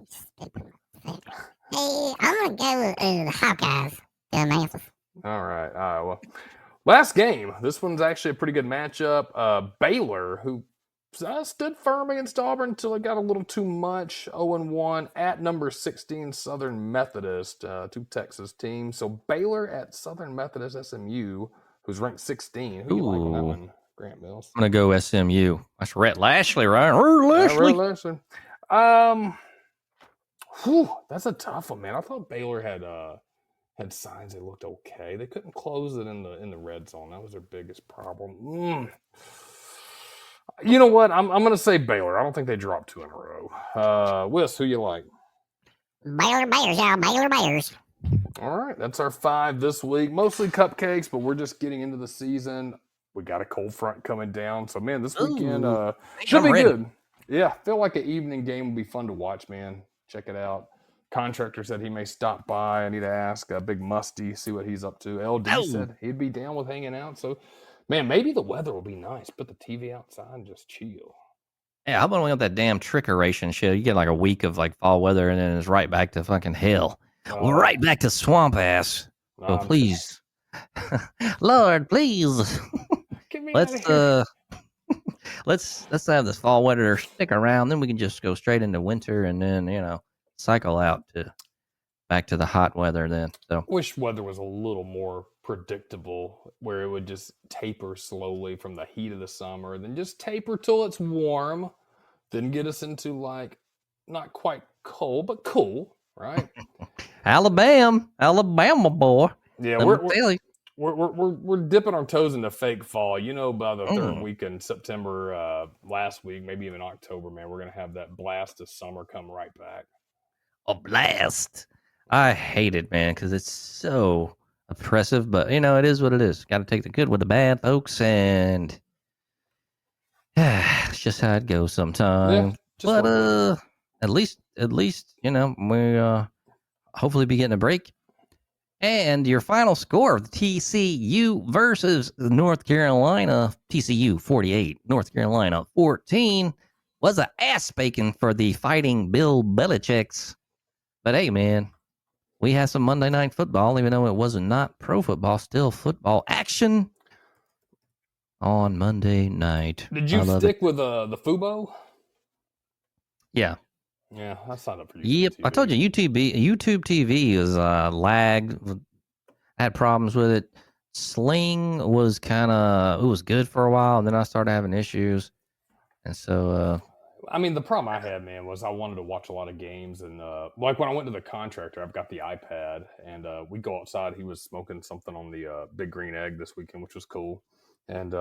Stupid motherfucker. Hey, I'm gonna go the Hawkeyes. Dumbasses. All right, Iowa. Last game. This one's actually a pretty good matchup. Baylor, who stood firm against Auburn until it got a little too much. 0-1 at number 16, Southern Methodist, two Texas teams. So Baylor at Southern Methodist SMU, who's ranked 16. Who you like on that one, Grant Mills? I'm gonna go SMU. That's Rhett Lashley, right? Lashley. Lashley. That's a tough one, man. I thought Baylor had signs they looked okay. They couldn't close it in the red zone. That was their biggest problem. You know what? I'm gonna say Baylor. I don't think they dropped two in a row. Wiss, who you like? Baylor Bears, y'all. Baylor Bears. All right, that's our 5 this week. Mostly cupcakes, but we're just getting into the season. We got a cold front coming down, so man, this weekend should be good. Yeah, feel like an evening game will be fun to watch, man. Check it out. Contractor said he may stop by. I need to ask Big Musty, see what he's up to. LD said he'd be down with hanging out. So, man, maybe the weather will be nice. Put the TV outside and just chill. Yeah, how about we got that damn trickeration shit? You get like a week of like fall weather, and then it's right back to fucking hell. Right back to swamp ass. So please, Lord, please, let's have this fall weather stick around. Then we can just go straight into winter, and then cycle out to back to the hot weather. Then so wish weather was a little more predictable, where it would just taper slowly from the heat of the summer, then just taper till it's warm, then get us into like not quite cold but cool, right? Alabama boy. Yeah, we're dipping our toes into fake fall. By the third week in September, last week, maybe even October, man, we're gonna have that blast of summer come right back. A blast. I hate it, man, because it's so oppressive. But it is what it is. Got to take the good with the bad, folks, and it's just how it goes sometimes. Yeah, but at least we hopefully be getting a break. And your final score of TCU versus North Carolina, TCU 48, North Carolina 14, was a ass spanking for the Fighting Bill Belichick's. But hey, man, we had some Monday Night Football, even though it wasn't not pro football, still football action on Monday night. Did you stick with the Fubo? Yeah. Yeah, I signed up for YouTube. Yep, TV. I told you YouTube TV is lagged, had problems with it. Sling was it was good for a while, and then I started having issues. And so the problem I had, man, was I wanted to watch a lot of games, and like when I went to the contractor, I've got the iPad, and we go outside. He was smoking something on the Big Green Egg this weekend, which was cool. And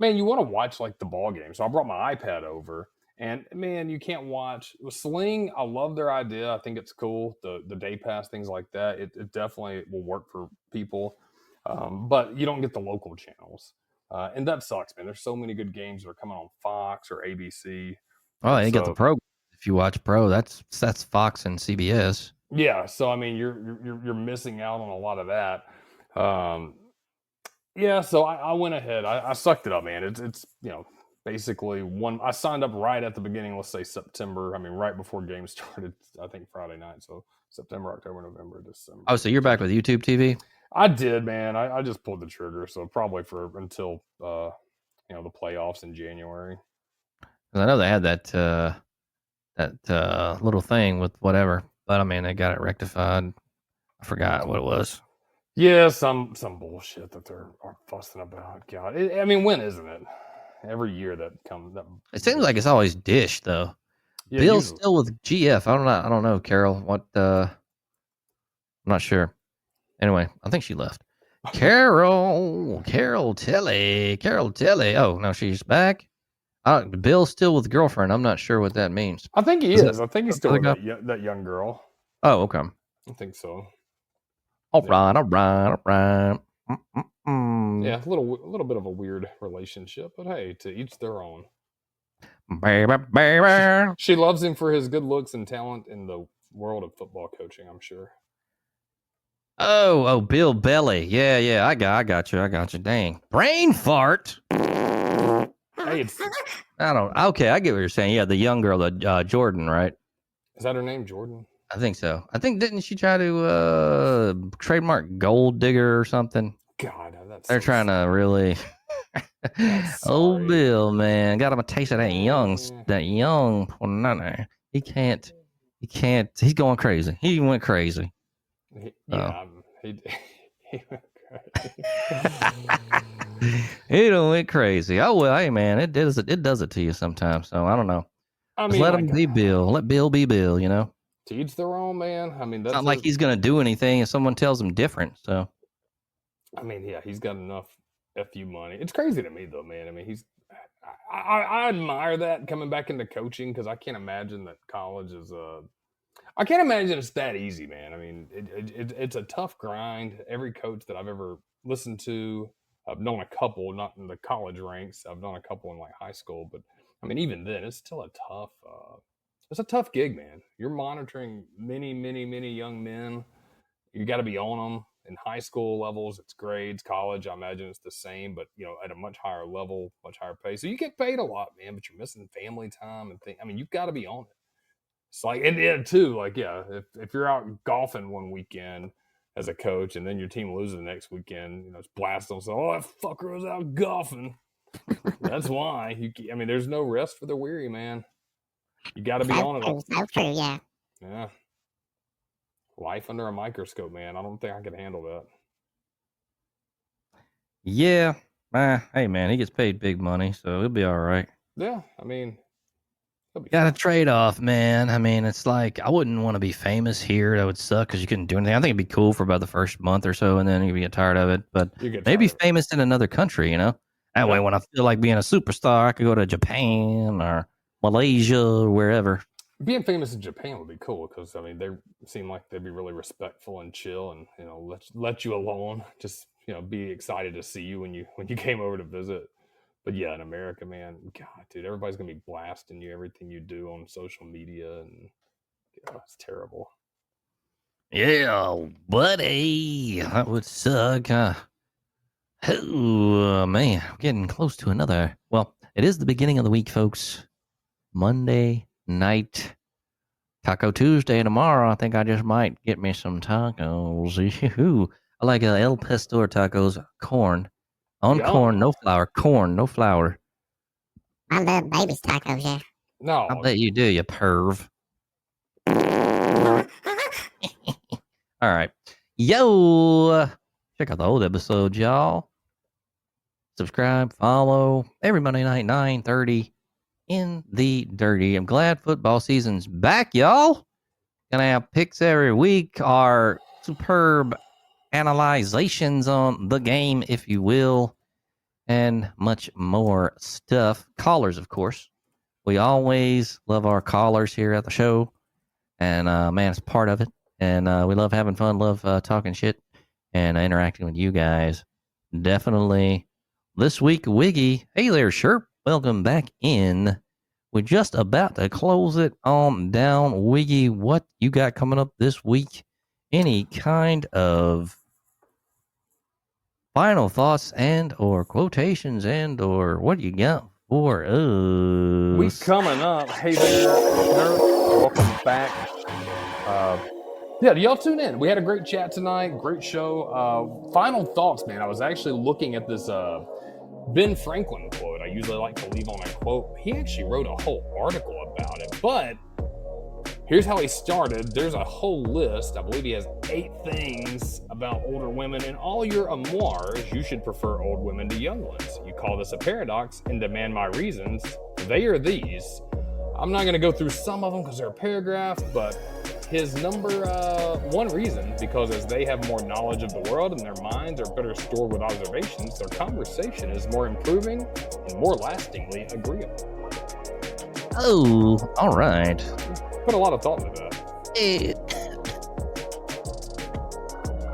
man, you want to watch like the ball game, so I brought my iPad over, and man, you can't watch with Sling. I love their idea. I think it's cool. The day pass, things like that. It definitely will work for people, but you don't get the local channels. And that sucks, man. There's so many good games that are coming on Fox or ABC. they got the program if you watch pro, that's Fox and CBS. Yeah, so I mean, you're missing out on a lot of that. Yeah, so I went ahead. I sucked it up, man. It's basically one. I signed up right at the beginning. Let's say September. I mean, right before games started. I think Friday night. So September, October, November, December. Oh, so you're back with YouTube TV? I did, man. I just pulled the trigger. So probably until the playoffs in January. 'Cause I know they had that little thing with whatever, but I mean they got it rectified. I forgot what it was. Yeah, some bullshit that they're fussing about. God, I mean, when isn't it? Every year that comes. It seems like it's always Dish though. Yeah, Bill's usually. still with GF. I don't know, Carol. What? I'm not sure. Anyway, I think she left. Carol Telly. Oh no, she's back. Bill's still with the girlfriend. I'm not sure what that means. I think he is. I think he's still other with that young girl. Oh, okay. I think so. All right. Yeah, a little bit of a weird relationship, but hey, to each their own. Baby. She loves him for his good looks and talent in the world of football coaching, I'm sure. Oh, Bill Belly. Yeah. I got you. Dang. Brain fart. Hey, Okay, I get what you're saying. Yeah, the young girl, Jordan, right? Is that her name, Jordan? I think so. Didn't she try to trademark gold digger or something? God, they're so trying to really. Oh, Bill, man, got him a taste of that young. He can't. He's going crazy. He went crazy. He went crazy. He done went crazy. Oh well, hey man, it does it to you sometimes. So I don't know. Just let him be Bill. Let Bill be Bill. To each their own, man. I mean, that's not like he's gonna do anything if someone tells him different. So, I mean, yeah, he's got enough FU money. It's crazy to me though, man. I mean, I admire that coming back into coaching because I can't imagine that college is I can't imagine it's that easy, man. I mean, it's a tough grind. Every coach that I've ever listened to, I've known a couple, not in the college ranks. I've known a couple in like high school, but I mean, even then, it's still it's a tough gig, man. You're monitoring many, many, many young men. You got to be on them in high school levels. It's grades, college. I imagine it's the same, but at a much higher level, much higher pay. So you get paid a lot, man, but you're missing family time and things. I mean, you've got to be on it. It's like, and too, like, yeah, if you're out golfing one weekend as a coach and then your team loses the next weekend, it's blasting them. So, that fucker was out golfing. That's why. There's no rest for the weary, man. You got to be on it. So true, yeah. Yeah. Life under a microscope, man. I don't think I could handle that. Yeah. Hey, man, he gets paid big money, so he'll be all right. Yeah, I mean, got a trade-off, man. I mean, it's like I wouldn't want to be famous here. That would suck because you couldn't do anything. I think it'd be cool for about the first month or so, and then you'd get tired of it. But maybe famous in another country, That way, when I feel like being a superstar, I could go to Japan or Malaysia or wherever. Being famous in Japan would be cool because they seem like they'd be really respectful and chill, and let you alone. Just be excited to see you when you came over to visit. But yeah, in America, man, God, dude, everybody's gonna be blasting you everything you do on social media, and it's terrible. Yeah, buddy, that would suck. Oh man, I'm getting close to another. Well, it is the beginning of the week, folks. Monday night, Taco Tuesday tomorrow. I think I just might get me some tacos. I like El Pastor tacos, corn. On corn, no flour. Corn, no flour. I love baby's tacos, yeah. No. I bet you do, you perv. All right. Yo! Check out the old episode, y'all. Subscribe, follow. Every Monday night, 9:30 in the dirty. I'm glad football season's back, y'all. Gonna have picks every week. Our superb analyzations on the game, if you will. And much more stuff. Callers, of course. We always love our callers here at the show. And, man, it's part of it. And we love having fun, love talking shit and interacting with you guys. Definitely. This week, Wiggy. Hey there, Sherp. Welcome back in. we're just about to close it on down. Wiggy, what you got coming up this week? Any kind of final thoughts and or quotations and or what you got for us? We coming up. Hey there, nerd. Welcome back. Yeah, y'all tune in. We had a great chat tonight. Great show. Final thoughts, man. I was actually looking at this Ben Franklin quote. I usually like to leave on a quote. He actually wrote a whole article about it, but here's how he started. There's a whole list. I believe he has 8 things about older women. In all your amours, you should prefer old women to young ones. You call this a paradox and demand my reasons. They are these. I'm not going to go through some of them because they're a paragraph, but his number 1 reason, because as they have more knowledge of the world and their minds are better stored with observations, their conversation is more improving and more lastingly agreeable. Oh, all right. Put a lot of thought into that.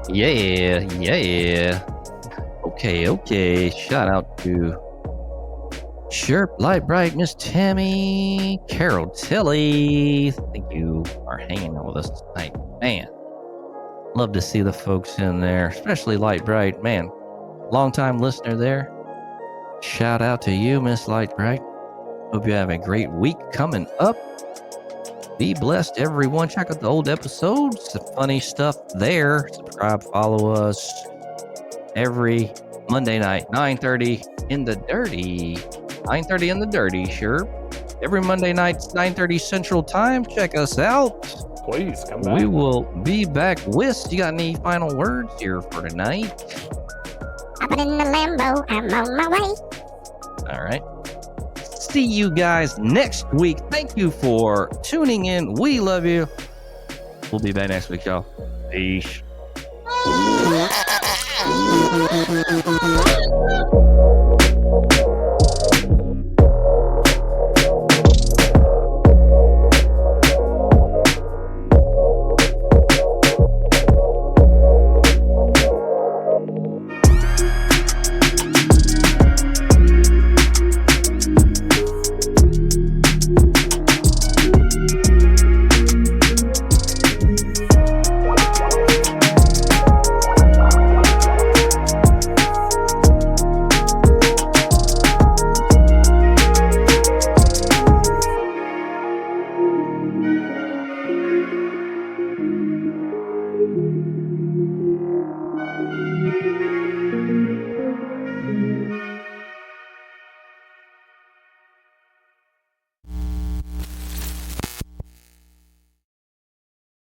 Yeah. Okay. Shout out to Sherp, Light Bright, Miss Tammy, Carol Tilly. Thank you for hanging out with us tonight. Man, love to see the folks in there, especially Light Bright. Man, long-time listener there. Shout out to you, Miss Light Bright. Hope you have a great week coming up. Be blessed, everyone. Check out the old episodes. Some funny stuff there. Subscribe, follow us every Monday night, 9:30 in the dirty. 9:30 in the dirty, sure. Every Monday night, 9:30 Central Time. Check us out. Please come back. We will be back. Wiz, you got any final words here for tonight? I've been in the Lambo. I'm on my way. All right. See you guys next week. Thank you for tuning in. We love you. We'll be back next week, y'all. Peace.